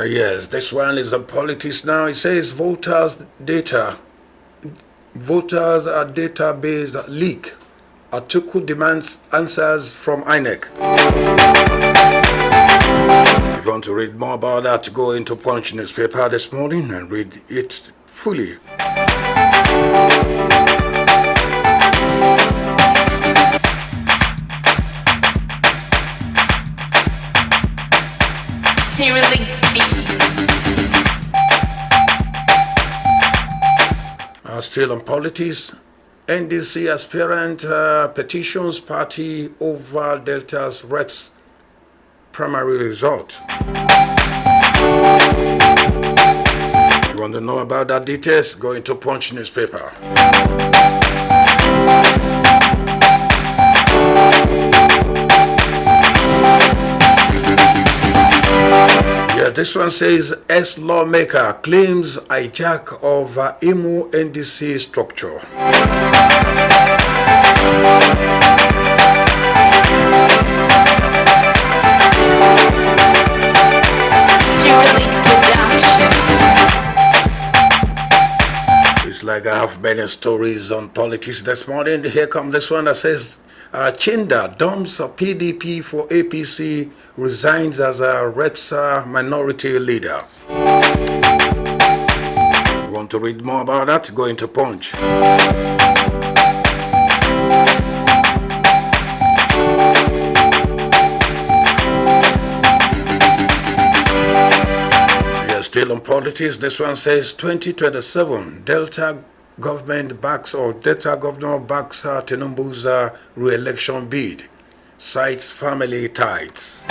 Yes, this one is the politics now. It says voters database leak. Atiku demands answers from INEC. If you want to read more about that, go into Punch newspaper this morning and read it fully. Serially Still on politics, NDC aspirant petitions party over Delta's reps primary result. want to know about that details? Go into Punch newspaper. Yeah, this one says ex-lawmaker claims hijack of Imo NDC structure. It's like I have many stories on politics this morning. Here comes this one that says Chinda dumps PDP for APC, resigns as a reps minority leader. You want to read more about that? Go into Punch. Still on politics, this one says 2027 Delta government backs or Delta governor backs Tinubu's re-election bid, cites family ties.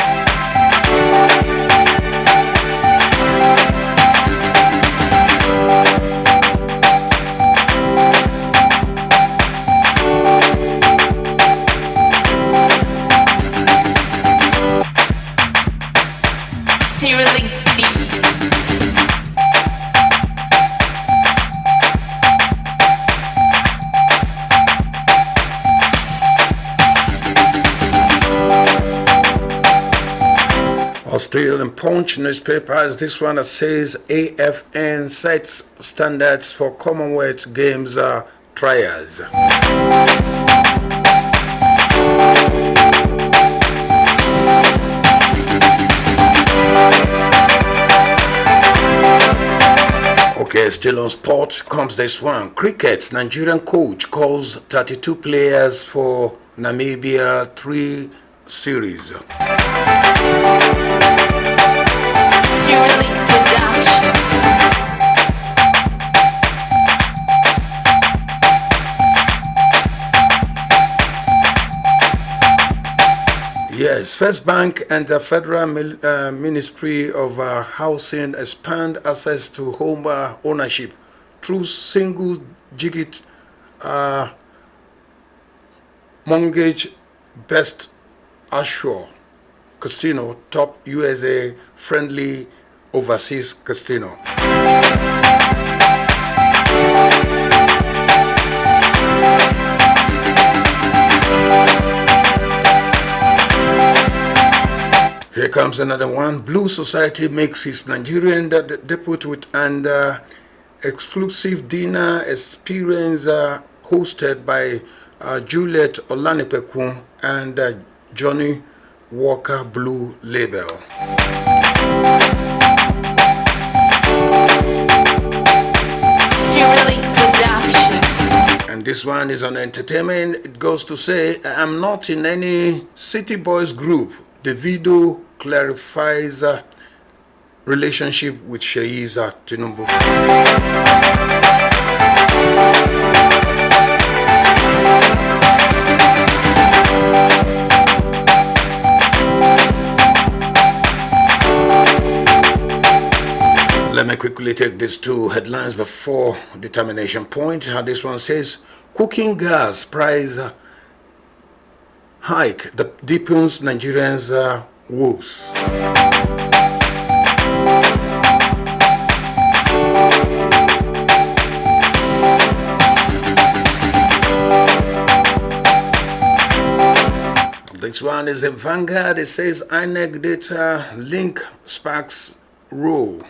Still in Punch newspapers, this one that says AFN sets standards for Commonwealth Games trials. Okay, still on sport comes this one. Cricket, Nigerian coach calls 32 players for Namibia 3 series. Yes, First Bank and the Federal Ministry of Housing expand access to home ownership through single-digit mortgage. Best Ashore Casino, top USA friendly overseas casino. Here comes another one. Blue Society makes its Nigerian debut with an exclusive dinner experience hosted by Juliet Olanipekun and Johnny Walker Blue Label. And this one is on entertainment. It goes to say, I'm not in any City Boys group. Davido clarifies relationship with Sheiza Tinubu. Let me quickly take these two headlines before determination point. This one says, cooking gas price hike that deepens Nigerians' woes. This one is in Vanguard. It says INEC data link sparks row.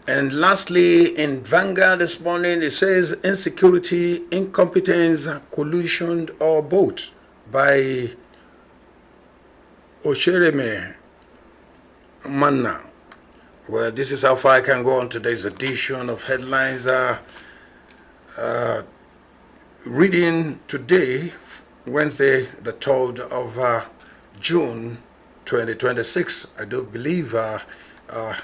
And lastly, in Vanguard this morning, it says insecurity, incompetence, collusion, or both by Oshereme Manna. Well, this is how far I can go on today's edition of Headlines. Reading today, Wednesday, the 3rd of June 2026. I do believe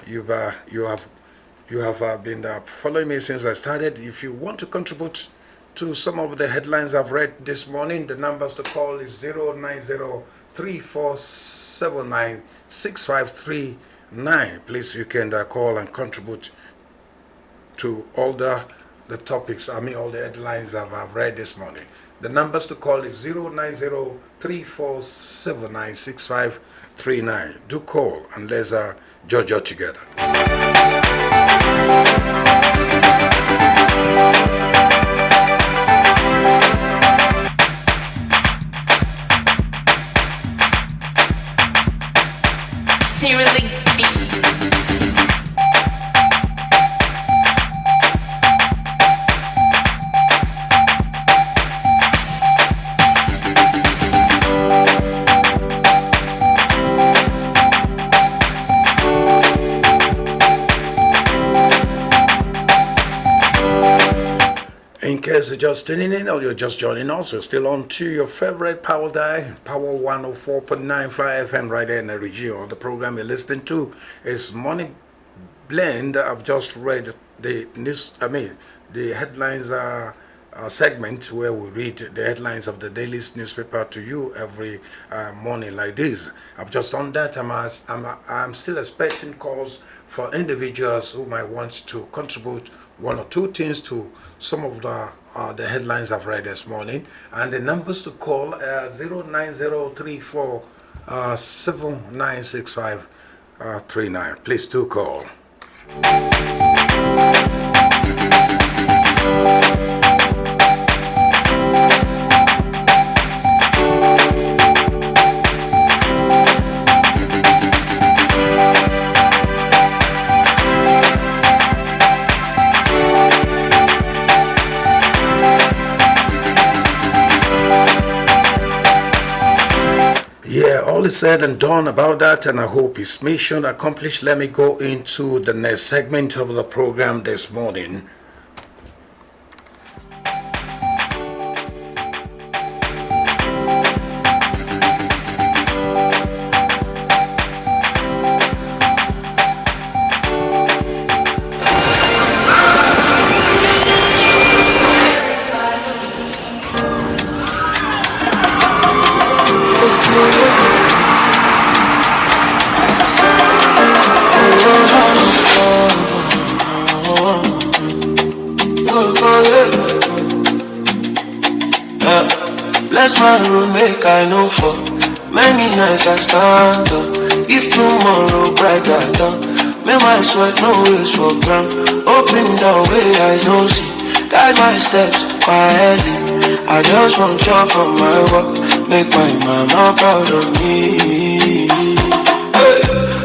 you have been following me since I started. If you want to contribute to some of the headlines I've read this morning. The numbers to call is 09034796539. Please, you can call and contribute to all the topics, all the headlines I've read this morning. The numbers to call is 09034796539. Do call and let's judge it together. Seriously beat. In case you're just tuning in or you're just joining us, you're still on to your favorite power dial, Power 104.9 Fly FM right there in the region. The program you're listening to is Money Blend. I've just read the news, the headlines segment where we read the headlines of the daily newspaper to you every morning like this. I've just done that. I'm still expecting calls for individuals who might want to contribute one or two things to some of the headlines I've read this morning. And the numbers to call are 09034796539. Please do call. All is said and done about that, and I hope it's mission accomplished. Let me go into the next segment of the program this morning. Bless my room, make I know for many nights I stand up. If tomorrow brighter dawn, make my sweat no waste for ground. Open the way I know see, guide my steps quietly. I just want job from my work, make my mama proud of me.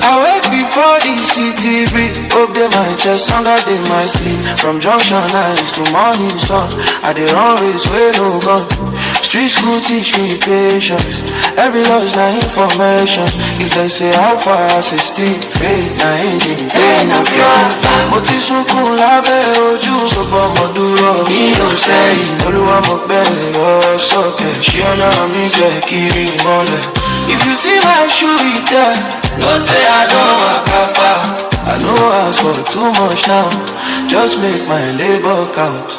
I wake before the city breathe, hope they my chest, longer than my sleep. From junction nights to morning sun, I dey run race way no gun. Street school teach me patience, every loss na information. If they say how far I say still, faith na engine, pain na pure. Mo ti sunkún lábẹ́ ojú, ṣùgbọ́n mo dúró. Mi ò sẹ́yìn, Olúwa mo bẹ̀rẹ̀ ọ sókè. Ṣé ọ̀nà mi jẹ́ kiri mọ́lẹ̀? If you see my shoe it there, no say I don't walk far. I know I ask for too much now, just make my labor count.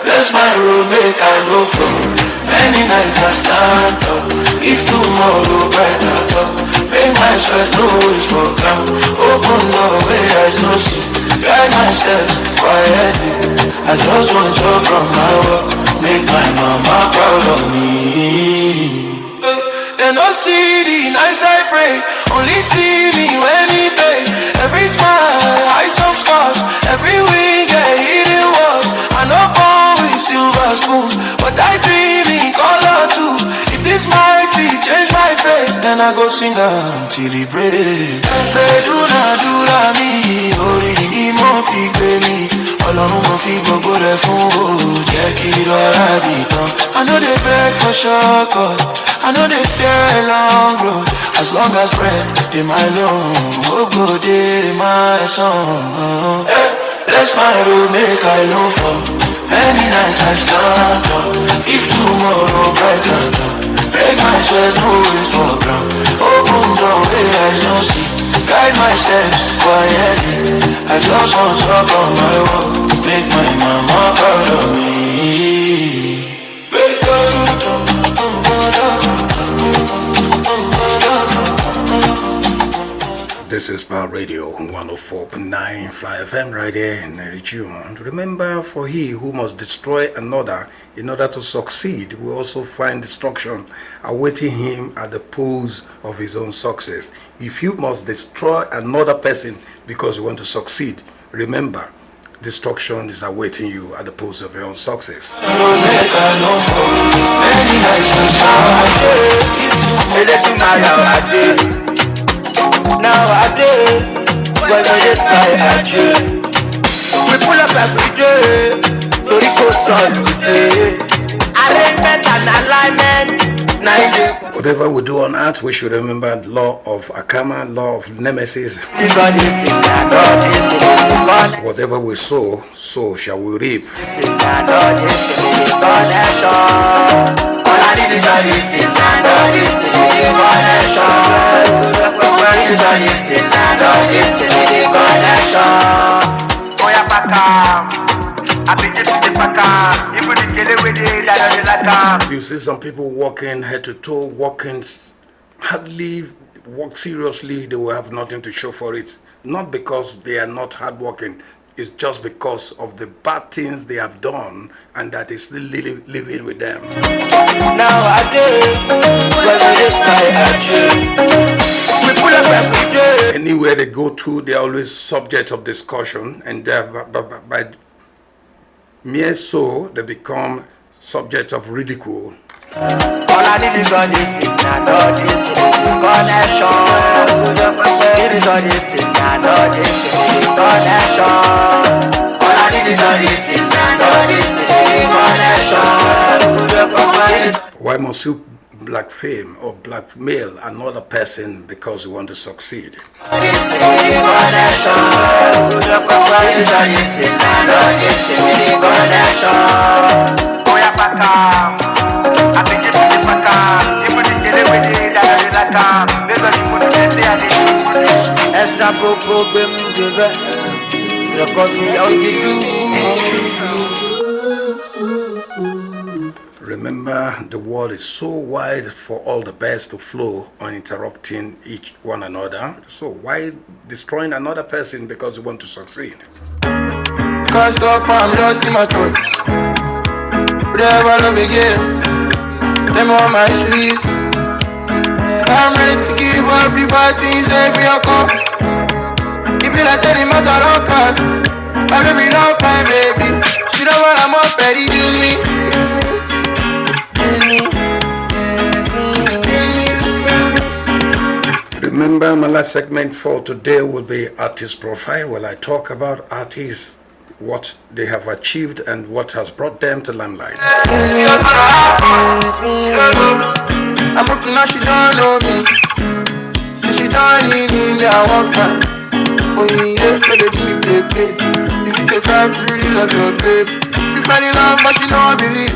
Bless my road, make I go from many nights I stand up. If tomorrow brighter up, make my sweat no waste for ground. Open the way I no see, guide my steps quietly. I just want job from my work, make my mama proud of me. They no see the nights I pray, only see me when he pay. Every smile, I some scars, every wing get hidden walls. I no born with silver spoon, but I dream in color too. If this might be change my fate, then I go sing till he break. Say do na me, ori ni mo fi gbé mi. Ọlọ́run mo fi gbogbo rẹ̀ fún o, jẹ́ kí rọra di tán. I know they beg for shortcut, I know they fear a long road. As long as bread in my loan, oh good day my song. Bless my road, make I know for many nights I stand up. If tomorrow brighter dawn, make my sweat no waste for ground. Open the way I don't see, guide my steps quietly. I just want to from my work, make my mama proud of me. This is Power Radio 104.9 Fly FM right here in Nigeria. Remember, for he who must destroy another in order to succeed will also find destruction awaiting him at the pools of his own success. If you must destroy another person because you want to succeed, remember, destruction is awaiting you at the pools of your own success. Nowadays, when I just cry at you, we pull up every day, to record solid. Arrangement and alignment, 9 Whatever we do on earth, we should remember the law of Akama, law of Nemesis. Whatever we sow, so shall we reap. You see some people walking head to toe, walking hardly, walk seriously, they will have nothing to show for it. Not because they are not hardworking, it's just because of the bad things they have done and that is still living with them. Anywhere they go to, they are always subject of discussion, and by mere so they become subject of ridicule. All I need is all this thing and all this connection. It is all this thing and all this connection. All I need is all this thing and all this connection. Why must you blackmail or blackmail another person because you want to succeed? Extra problem, Remember, the world is so wide for all the best to flow uninterrupting each one another. So why destroying another person because you want to succeed? Can't stop, I'm lost in my thoughts. Whatever love again, them all my sweets. I'm ready to give up the bad things, baby, I come. If you like any matter, don't cast. My baby, don't find, baby. She don't want I'm up, ready, use me. Remember, my last segment for today will be artist profile, where I talk about artists, what they have achieved and what has brought them to limelight. I'm looking now, she don't know me. Since she don't need me, I walk back. Oh yeah, but they do play. This is the crowd to really love your babe. You find in love, but she don't believe.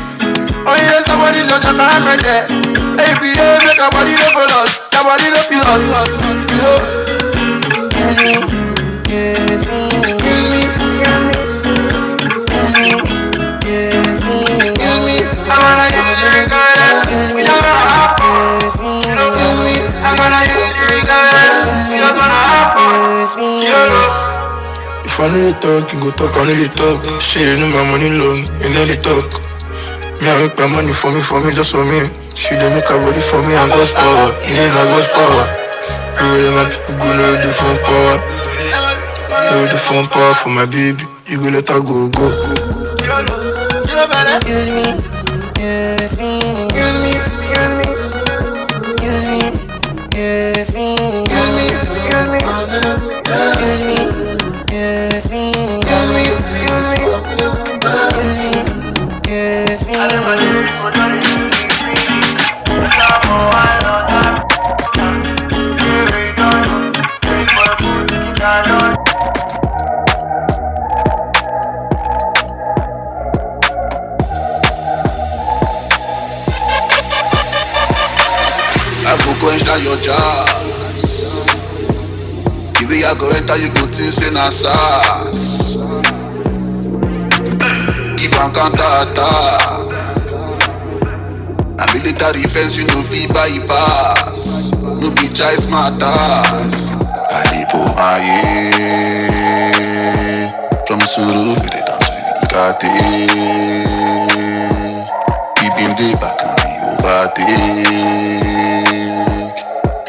Oh yes, nobody's on your camera there. Baby, yeah, make a body no for us. Your body no feel us. Use me, use me, use me, use me, use me, use me. I wanna use me, use me, use me, use me. I wanna use me, use me. If I know the talk, you go talk, I know the talk. Shit, you know my money long, you know the talk. Me, I make my money for me, just for me. She don't make her body for me, I got power. You ain't I got power. You really my people go know the phone power. Know the phone power for my baby. You go let her go. Use me, use me, use me, use me, use me, use me, use me, use me, use me, use me, use me. I go quench down your jars. The way I go enter, you go think say na SARS. If I can't attack, a military fence, you know, fee bypass. No be choice matters. I for my year. From Suru, get it down to you, got it. Keep him day back, now we overtake.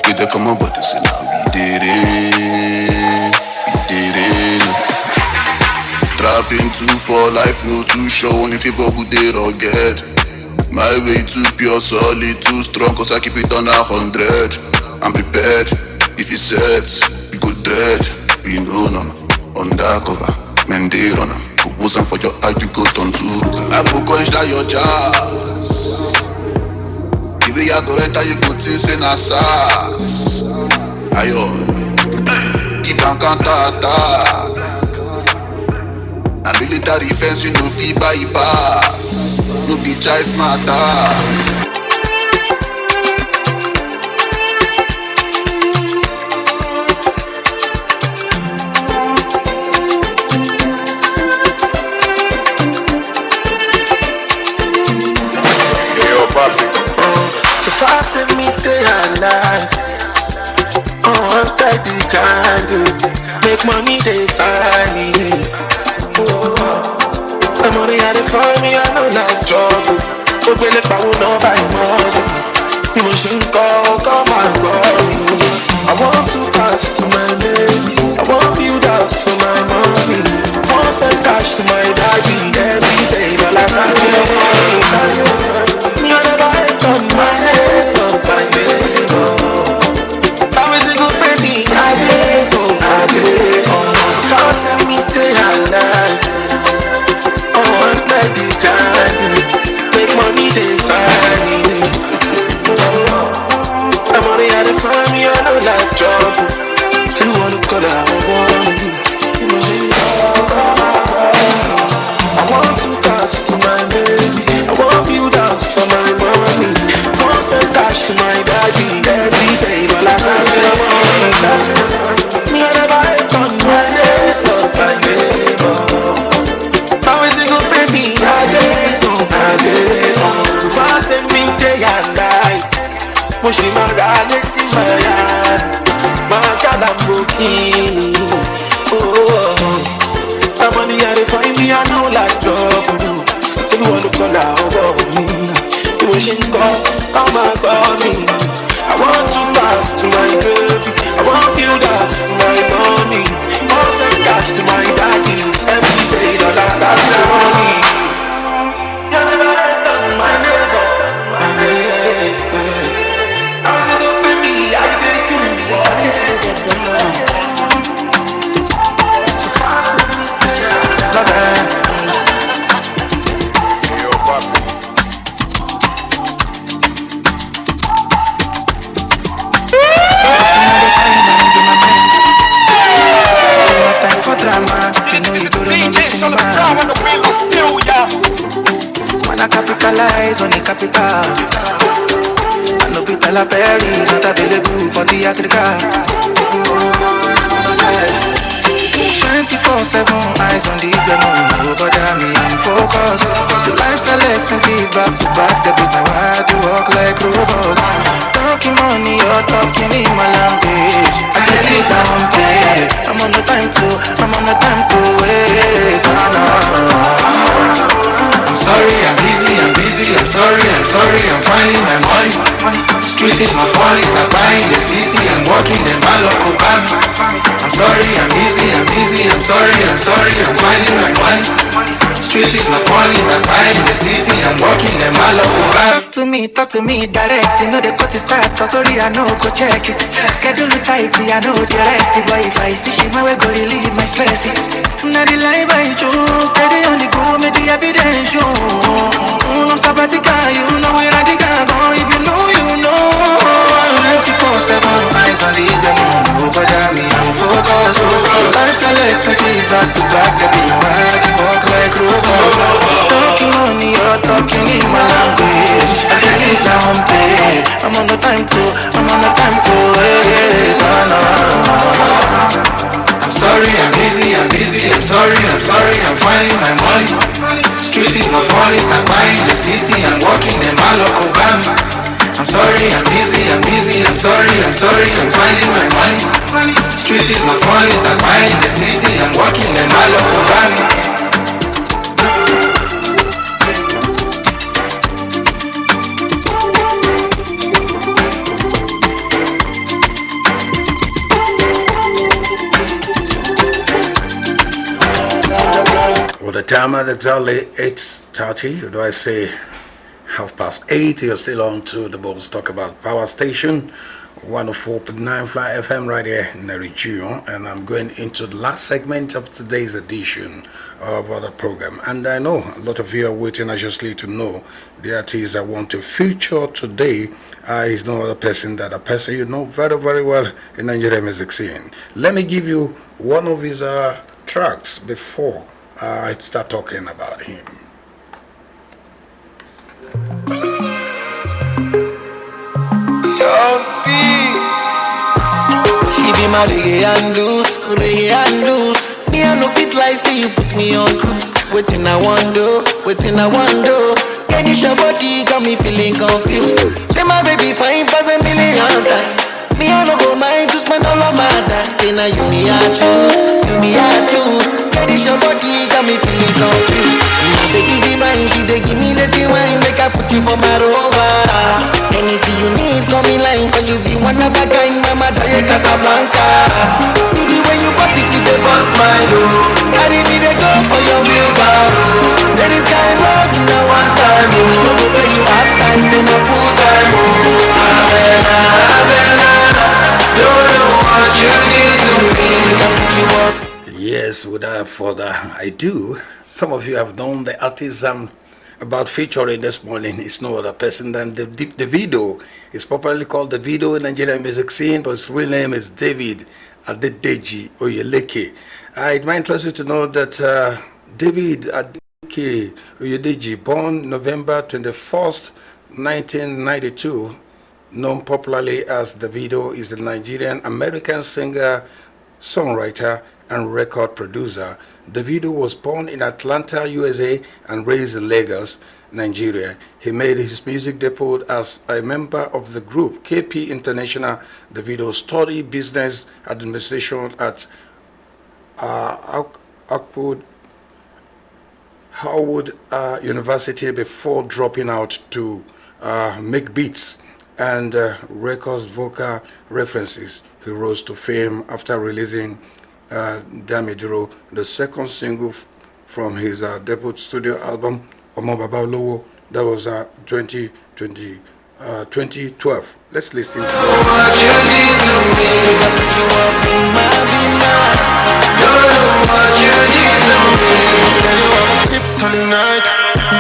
Get the come on, but they say now we did it. We did it. Trapping 2 for life, no too show. If you for who did or get. My way too pure, solid, too strong, cause I keep it on 100. I'm prepared, if it sets, we go dread. We know none, undercover, men they run em. Go bosom for your eye, you go turn to. I go quench that your jazz. The way I go enter, you go think say na sass. Ayo, give and counter attack. A military fence, you know, fee bypass. No be choice matters. So far, send me to your life. Oh, I'm steady grinding. Make money, they find me. The money I find me, I know like trouble. But when the power no buy more, you must come and go. I want to pass to my baby. I want build house for my money. I want send cash to my daddy every day. But last time me I never hate on my head, on my baby. I was a good baby. I did. Fast send me to your life. I'm steady grinding. Make money, they find me. The money I find me, I know like trouble. So you wanna call out, I want you. I want to cash to my baby. I want build house for my money. I want send cash to my daddy every day. But last time me I never hate on my head, on my neighbor. So far send me day and night. Mushimara nesi mayas. Majala mbokini. Oh, the money I find me, I know like trouble. So you want to call out me. You wishing God, come and call me. I want to pass to my baby. I want build house for my money. I want send cash to my daddy every day. That's how the money. DJ Shollybrown on the wheel of steel, yeah. When I capitalize on the capital, I know people are barely not available for the agriculture. 24/7 eyes on the moon, no bother me, I'm focused. The lifestyle expensive, back to back, the beats are hard to walk like robots. Talking money, you're talking in my language. I get this, I won't pay. I'm on no time to waste. I'm sorry, I'm busy, I'm sorry, I'm finding my money. Street is my folly, stop buying the city, I'm walking the mall of Obama. I'm sorry, I'm busy, I'm sorry, I'm finding my money. Street is my folly, stop buying the city, I'm walking the mall of Obama. Talk to me direct, you know the cut is start, story I know, go check it. Schedule tight, I know the rest, boy, if I see him, I will go relieve my stress. Now the life I choose, steady on the go, make the evidence show. No sabbatical, you know where I dig I go, if you know, you know. 24/7 eyes on the moon, no bother me, I'm focused. Lifestyle expensive, back to back, the beat hard, you walk like robots. Talking money, you're talking in my language. I think it's a home pay. I'm on no time to waste. I'm sorry, I'm busy, I'm sorry, I'm finding my money. Street is my folly, stop buying the city, I'm walking the mall of Obama. I'm sorry, I'm busy, I'm sorry, I'm sorry, I'm finding my money. Street is my phone, it's like buying the city. I'm walking them all up around me. Well, the time at exactly 8:30, or do I say 8:30? You're still on to the Bulls Talk About Power Station, 104.9 Fly FM right here in the region. And I'm going into the last segment of today's edition of the program. And I know a lot of you are waiting anxiously to know the artist I want to feature today is no other person than a person you know very, very well in Nigerian music scene. Let me give you one of his tracks before I start talking about him. She be my reggae and blues, reggae and blues. Me I no fit like say you put me on cruise. Waiting I wonder, waiting I wonder. Get this your body got me feeling confused. Say my baby fine pass a million times. Me I no go mind to spend all of my time. Say now you me I choose, you me I choose. Get this your body got me feeling confused. My baby divine, she dey give me the wine, make I put you for my rover. Anything you need, come in line, cause you be one of a kind, Mama Jaya Casablanca. See the way you boss it, they boss my door. Carry me, they go for your wheelbarrow. Say this kind of love, you know one time, oh. No go play you half time, say no full time, oh. Avena, don't know what you did to me. You want. Yes, without further ado, some of you have known the artist about featuring this morning is no other person than the video. It's popularly called the video in Nigerian music scene, but his real name is David Adedeji Oyeleke. It might interest you to know that David Adedeji Oyedeji, born November 21st, 1992, known popularly as the video, is a Nigerian American singer, songwriter, and record producer. Davido was born in Atlanta, USA, and raised in Lagos, Nigeria. He made his music debut as a member of the group KP International. Davido studied business administration at Howard University before dropping out to make beats and records vocal references. He rose to fame after releasing Damidro, the second single from his debut studio album Omo Baba Olowo. That was 2012. Let's listen to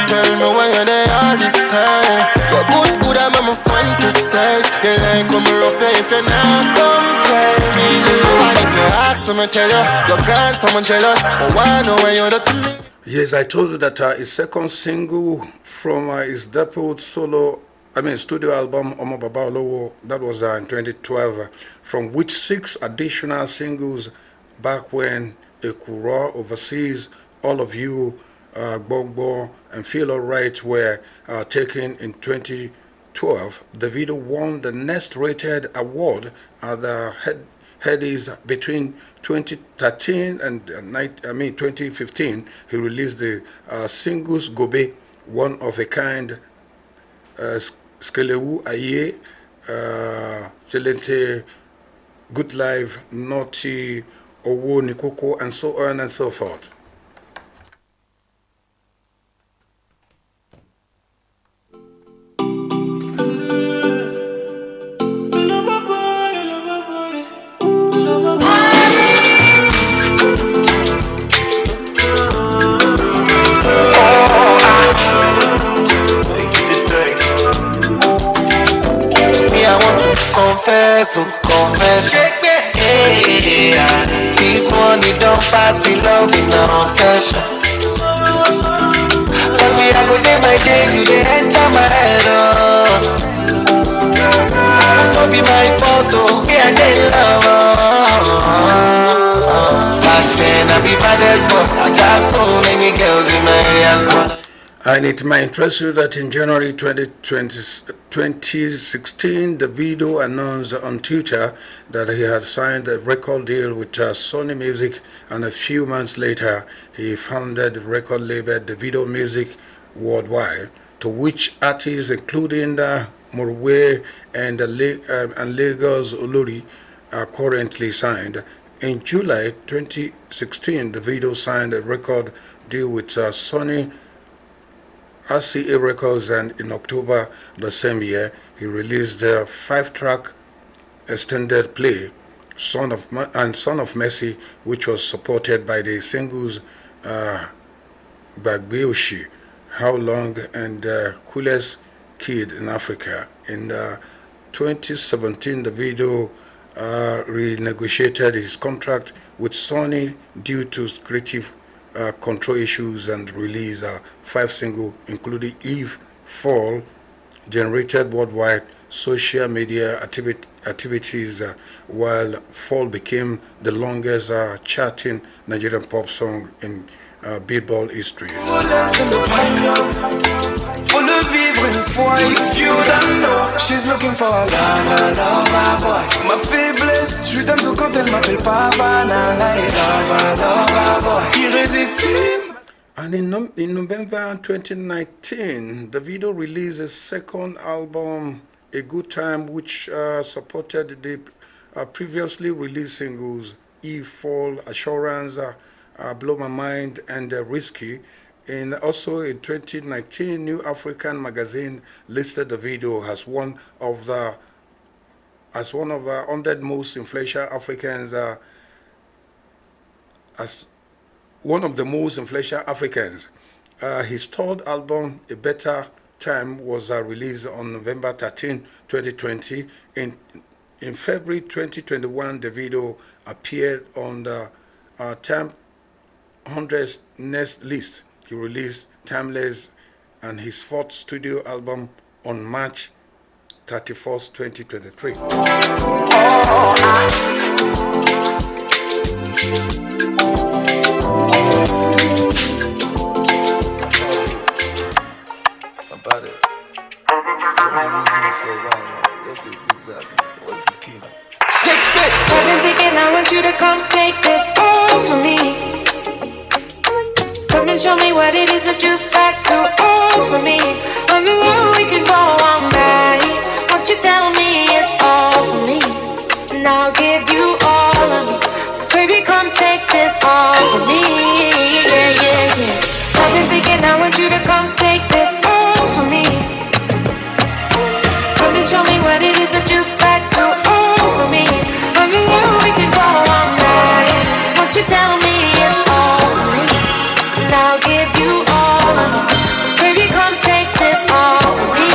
Tell me why you're there all this time. You're good, I'm a fantasize. You like come rough if you're not come play me. And if you ask someone tell you, you're gone, someone jealous. But why know why you're the to me? Yes, I told you that his second single from his debut studio album Omo Baba Olowo, that was in 2012, from which 6 additional singles back when Ekura overseas, All of You, Gbogbo, and Feel Alright were taken in 2012. The video won the Next Rated award at the Headies between 2013 and 2015. He released the singles Gobe, One of a Kind, Skelewu Aye, Silente, Good Life, Naughty, Owo Nikoko, and so on and so forth. Confess, this one it don't pass in love in an obsession. Cause me I go day by day, you they enter my head, I love you my photo, me I get love, back then I be baddest, but I got so many girls in my area corner. And it might interest you that in January 2016, Davido announced on Twitter that he had signed a record deal with Sony Music, and a few months later, he founded the record label Davido Music Worldwide, to which artists including Murwe and Lagos Olori are currently signed. In July 2016, Davido signed a record deal with Sony RCA Records, and in October the same year, he released a 5-track extended play, Son of Mercy, which was supported by the singles Bagbeoshi, How Long, and Coolest Kid in Africa. In 2017, the video renegotiated his contract with Sony due to creative control issues, and released 5 singles, including Eve, Fall, generated worldwide social media activities, while Fall became the longest charting Nigerian pop song in Billboard history. If you don't know, she's looking for a lover boy. Ma faiblesse, je lui donne tout quand elle m'appelle papa. Lover boy, irrésistible. And in November 2019, Davido released his second album, A Good Time, which supported the previously released singles Eve, Fall, Assurance, Blow My Mind, and Risky. And also in 2019, New African magazine listed the video as one of the 100 most influential Africans, as one of the most influential Africans. His third album, A Better Time, was released on November 13, 2020. In February 2021, the video appeared on the Time 100 Next list. He released Timeless and his 4th studio album on March 31st, 2023. About it. What's the key now? I've been thinking I want you to come take this all for me. Come and show me what it is that you got to offer me. On the road we can go all night. Won't you tell me it's all for me? And I'll give you all of me. So baby, come take this all for me. Yeah. I've been thinking I want you to come take this all for me. Come and show me what it is that you got to offer me. On the road we can go all night. Won't you tell me it's all for me? And I'll give you all of me. So baby, come take this all for me.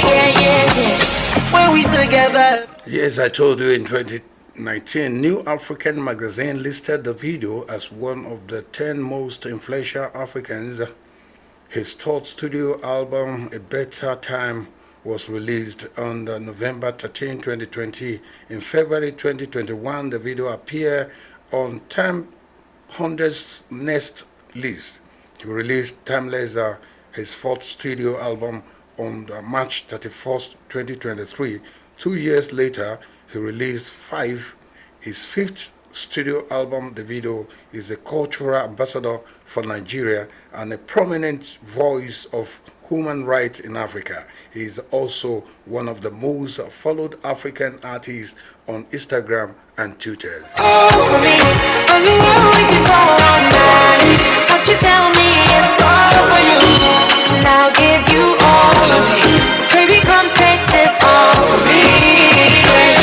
Yeah. When we together. Yes, I told you in 2019, New African magazine listed the video as one of the 10 most influential Africans. His third studio album, A Better Time, was released on November 13, 2020. In February 2021, the video appeared on Time 100's Next list. He released Timeless, his 4th studio album, on March 31st, 2023. 2 years later, he released 5. His 5th studio album, Davido, is a cultural ambassador for Nigeria and a prominent voice of human rights in Africa. He is also one of the most followed African artists on Instagram and Twitter. All for me, on the road we can go all night. Won't you tell me it's all for you? And I'll give you all of me. So baby, come take this all for me.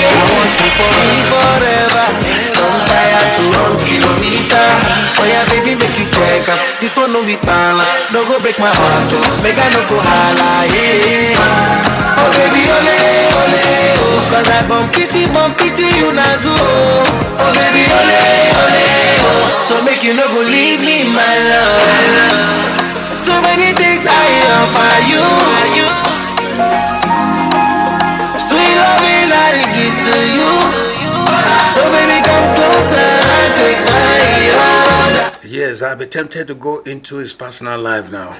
I want you for me forever. Don't tire to run kilometer. Oh yeah, baby, make you check up. This one no be pala. No go break my heart. Make I no go holla. Yeah. Oh baby, ole, oh. Cause I bump pity, you nazu. Oh baby, ole, oh. So make you no go leave me, my love. So many things I offer you. Sweet loving I give to you. So baby, come closer and take my hand. Yes, I'll be tempted to go into his personal life now.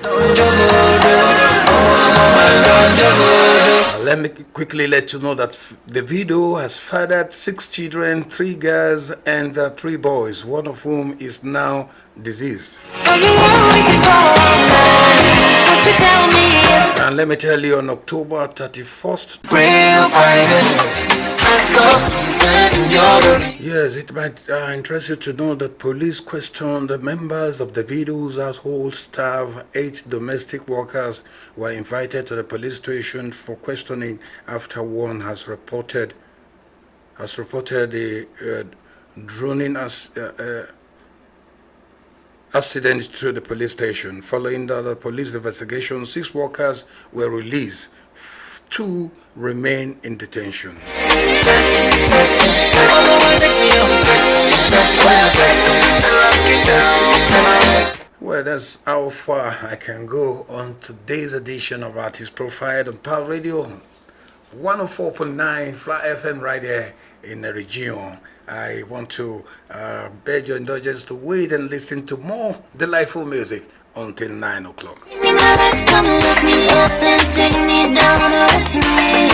Let me quickly let you know that the video has fathered 6 children, 3 girls and 3 boys, one of whom is now deceased. And let me tell you, on October 31st, yes, it might interest you to know that police questioned the members of the video's household staff. 8 domestic workers were invited to the police station for questioning after one has reported a droning accident to the police station. Following the police investigation, 6 workers were released. 2 remain in detention. Well, that's how far I can go on today's edition of Artist Profile on Power Radio 104.9 Fly FM right there in the region. I want to beg your indulgence to wait and listen to more delightful music until 9 o'clock. Come look me up and take me down to rest me.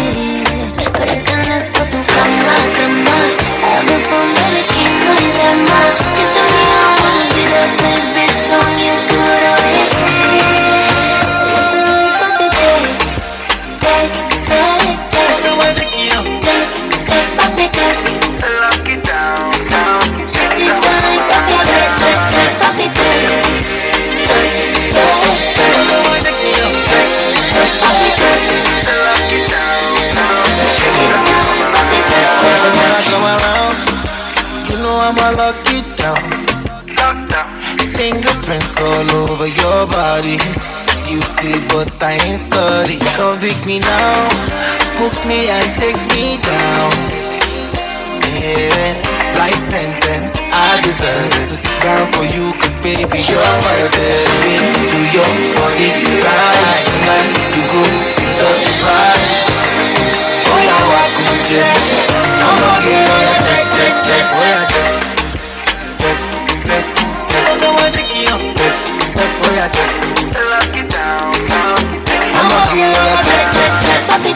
Pero ganas pa' tu cama, cama. Having fun with the king of the night. You tell me I wanna be the favorite song you could already play. Siento y papi take, papi take. Lock it down, down. Siento y papi take, papi take. You know I'ma lock it down. Fingerprints all over your body. Guilty but I ain't sorry. Convict me now, book me and take me down. Yeah, life sentence, I deserve it. Down for you, cause baby you're worth it. Do your body right, man. You go feel the vibe. Oh yeah, walk with you. I'm gonna get on your neck. Oh yeah, lock it down, I'm gonna get on your neck. Papi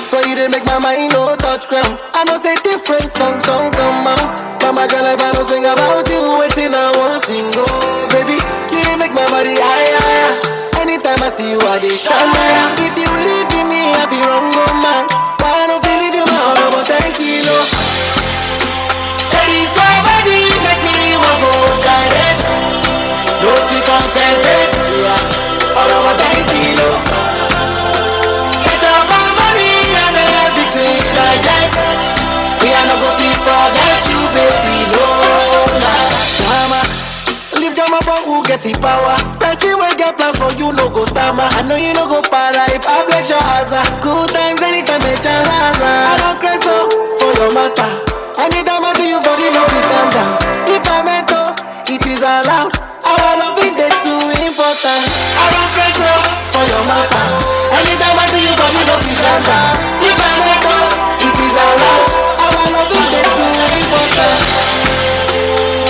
so you didn't make my mind no touch ground. I know say different songs don't come out, but my girl if I don't sing about you, waiting I won't sing. Oh baby, you didn't make my body higher. Anytime I see you I dey shine. If you leave me, I be wrong, oh man. Why I don't believe you, my heart about 10 kilos. Steady somebody make me want go direct. No see concentrate, all over 10 kilos. Like that, we are not gonna forget you, baby, no. Drama, leave drama for who get the power. Person will get plans for you, no go stammer. I know you no go para if I bless your answer. Good times anytime they chance. I don't cry so for your matter. Anytime I see you, body no fit calm down. If I meant to, it is allowed. Our love is too important. I don't cry so for your matter. Anytime I see you, body no fit calm down. If I meant to, it is allowed. Our love is too important.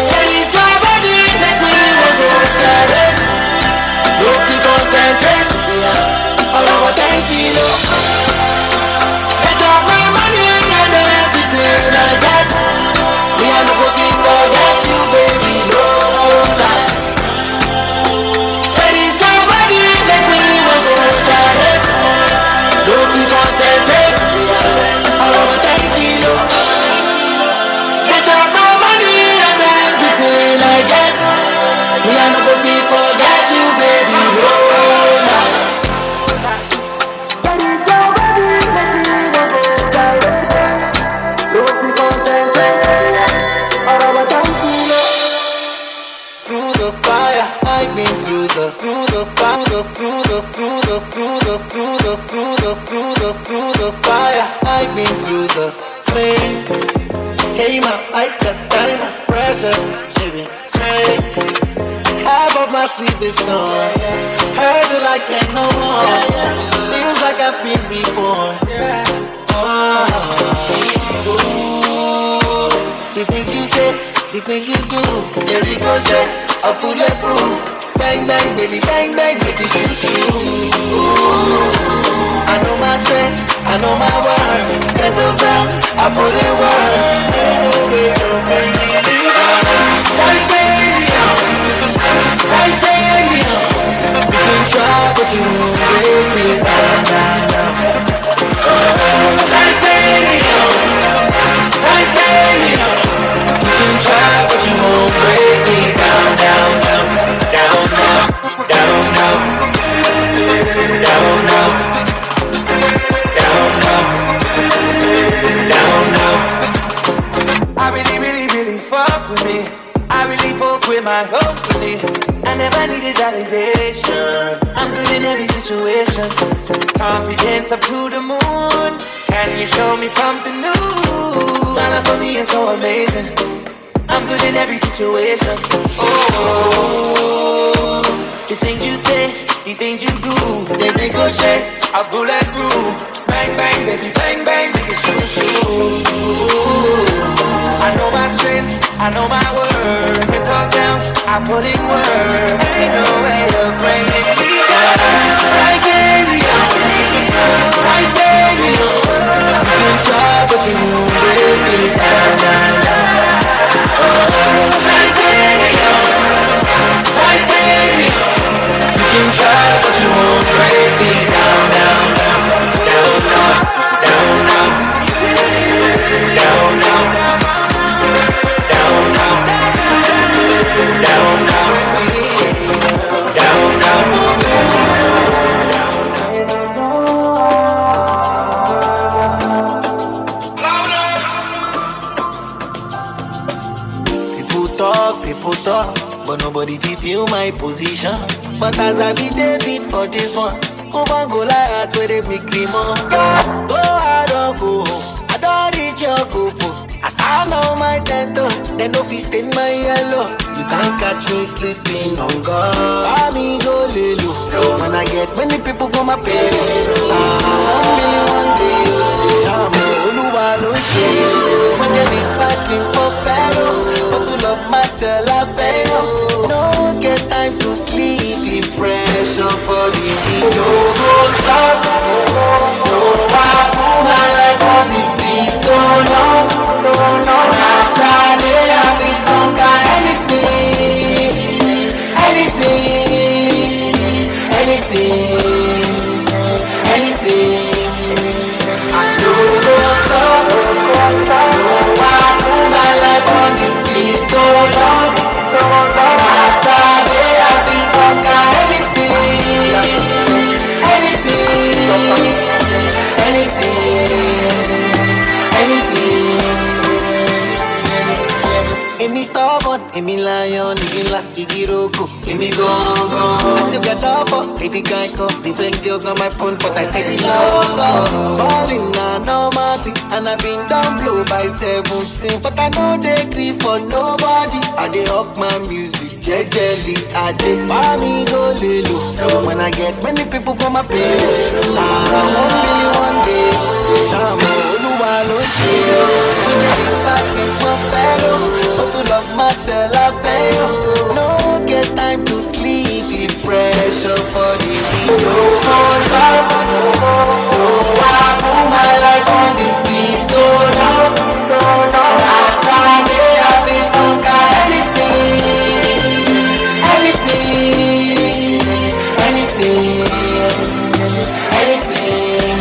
Steady somebody make me want to direct. No fit concentrate. All over 10 kilos. through the fire. I've been through the flames. Came out like a diamond, precious, sitting crazy. Half of my sleep is on. Heard it like ain't no more. Feels like I've been reborn. The things you say, the things you do, they ricochet, a bulletproof. Bang bang baby, bang bang, make it shoot. I know my strength, I know my worth. 10 toes down, I put in work. Titanium, titanium. You can try, but you won't break me down, down, down. Titanium, titanium. You can try, but you won't break me down, down, down, down, down, down, down, down, down, down, down, down. I really, really, really fuck with me. I really fuck with my company. I never needed validation. I'm good in every situation. Confidence up to the moon. Can you show me something new? My love for me is so amazing. I'm good in every situation. Oh, the things you say, the things you do, they ricochet, a bulletproof. Bang bang baby, bang bang, make it shoot shoot. I know my strengths, I know my words. 10 toes down, I put in work. Ain't no way of bringing me down. Titanium, titanium. You can try, but you won't break me down, down, down. Titanium, titanium. You can try, but you won't break me down, down, down, down, down, down, down, down, down, down, down, down, down. People talk, but nobody feel my position. But as I be David for this one, over go like where they make me more. Yes, so I don't go, I don't reach your cupo. I stand on my 10 toes, they no fit stain my yellow. You can't catch me sleeping on God. I me go lay low, when I get many people go my pay. Only one day, Shamo Oluwa lo ṣe. When they be fighting for fellow, but to love matter la fail. No get time to sleep, leave pressure for the weak. No go stop, no I put my life on this beat so long. As I dey have it conquer anything, anything, anything, anything. I no go stop, no I put my life on this beat so long. As I dey have it conquer anything, anything, anything, anything. Emi stubborn, Emi lion, Igi roko, Emi gone. I still get up, Edi Geico, different girls on my phone, but I steady love. Balling na normal, and I've been down blow by 17, but I know they grieve for nobody. I dey up my music, jelly, I dey buy me go lay low. When I get many people come my pay, one day, Shamo Oluwa lo ṣe. Fighting for fellow, but to love matter la fail. No get time to sleep, leave pressure for the weak. No more stop, no I put my life on this beat so long. As I dey have it conquer anything, anything, anything, anything.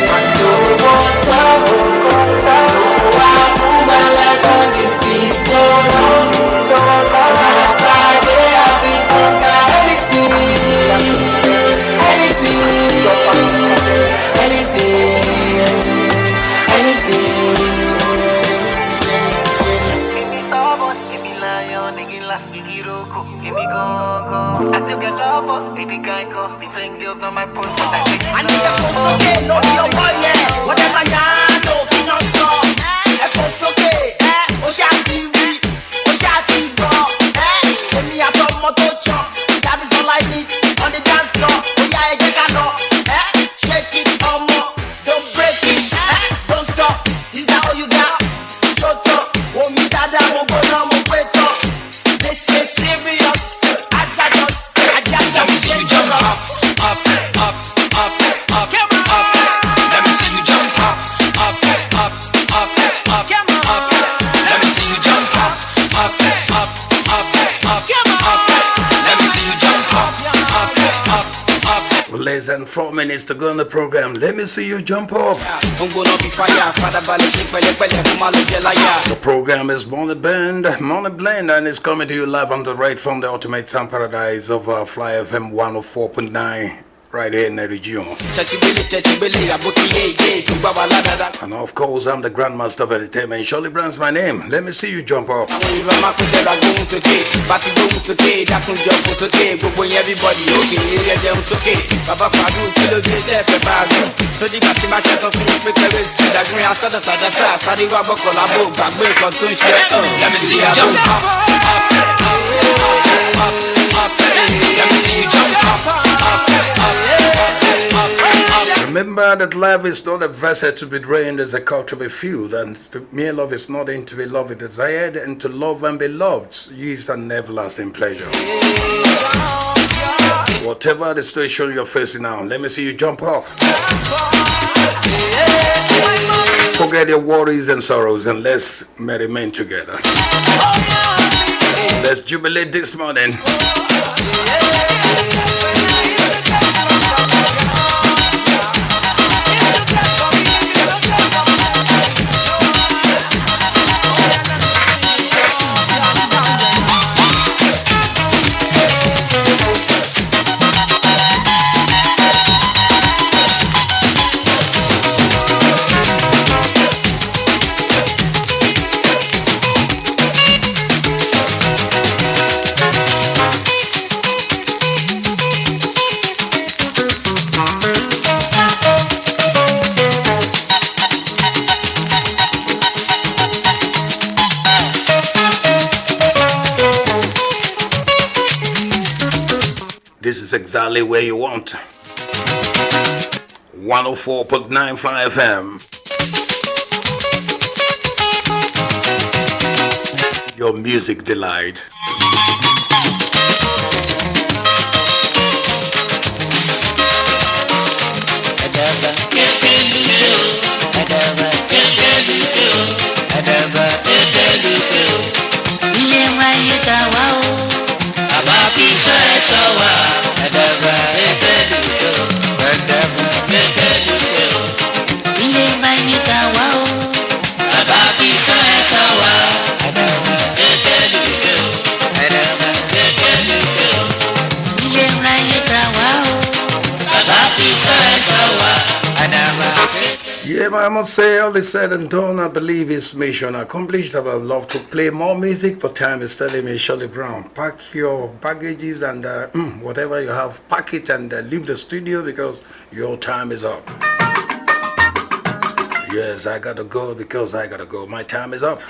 I no more stop, no I put my life on this beat so long. As I dey have it conquer anything, anything, anything, anything. Emi stubborn, Emi lion, Igi roko, Emi gone. I still get love, Edi Geico, different girls on my phone, but I Less than 4 minutes to go on the program. Let me see you jump up. The program is Money Blend, and it's coming to you live on the right from the ultimate sound paradise of Fly FM 104.9. Right here in the region. And of course, I'm the Grandmaster of Entertainment. Shollybrown's my name. Let me see you jump up. Remember that love is not a vessel to be drained, as a cup to be filled, and mere love is not in to be loved, it is desired, and to love and be loved is an everlasting pleasure. Whatever the situation you're facing now, let me see you jump up. Forget your worries and sorrows and let's merriment together. Let's jubilate this morning. This is exactly where you want. 104.9 Fly FM. Your music delight. Yeah, but I must say, all is said and done, I believe it's mission accomplished. I would love to play more music, but time is telling me, Shollybrown, pack your baggages and whatever you have, pack it and leave the studio because your time is up. Yes, I gotta go because I gotta go. My time is up.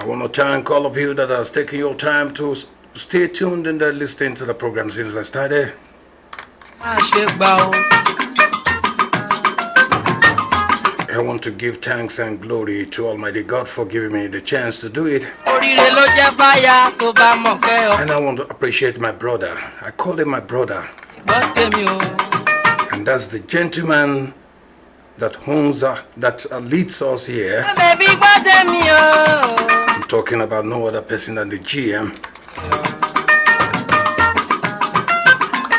I want to thank all of you that has taken your time to stay tuned and listen to the program since I started. I want to give thanks and glory to Almighty God for giving me the chance to do it. And I want to appreciate my brother. I call him my brother. And that's the gentleman that owns, that leads us here. I'm talking about no other person than the GM.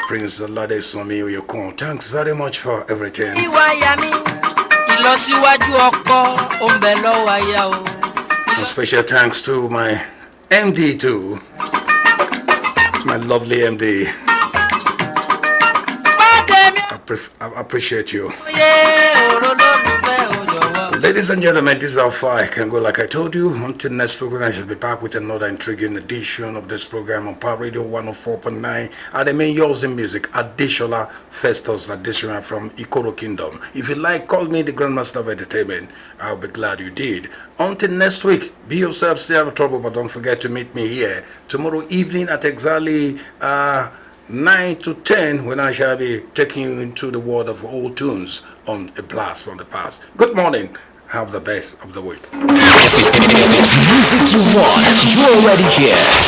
Prince Alade Somi Oyokon. Thanks very much for everything. And special thanks to my MD too. My lovely MD. I appreciate you. Ladies and gentlemen, this is how far I can go. Like I told you, until next program, I shall be back with another intriguing edition of this program on Power Radio 104.9. And I mean yours in music, Adeshola Festus Adeshola from Ikoro Kingdom. If you like, call me the Grandmaster of Entertainment. I'll be glad you did. Until next week, be yourself, stay out of trouble, but don't forget to meet me here tomorrow evening at exactly 9 to 10 when I shall be taking you into the world of old tunes on a blast from the past. Good morning. Have the best of the week. If it's music you want, you're already here.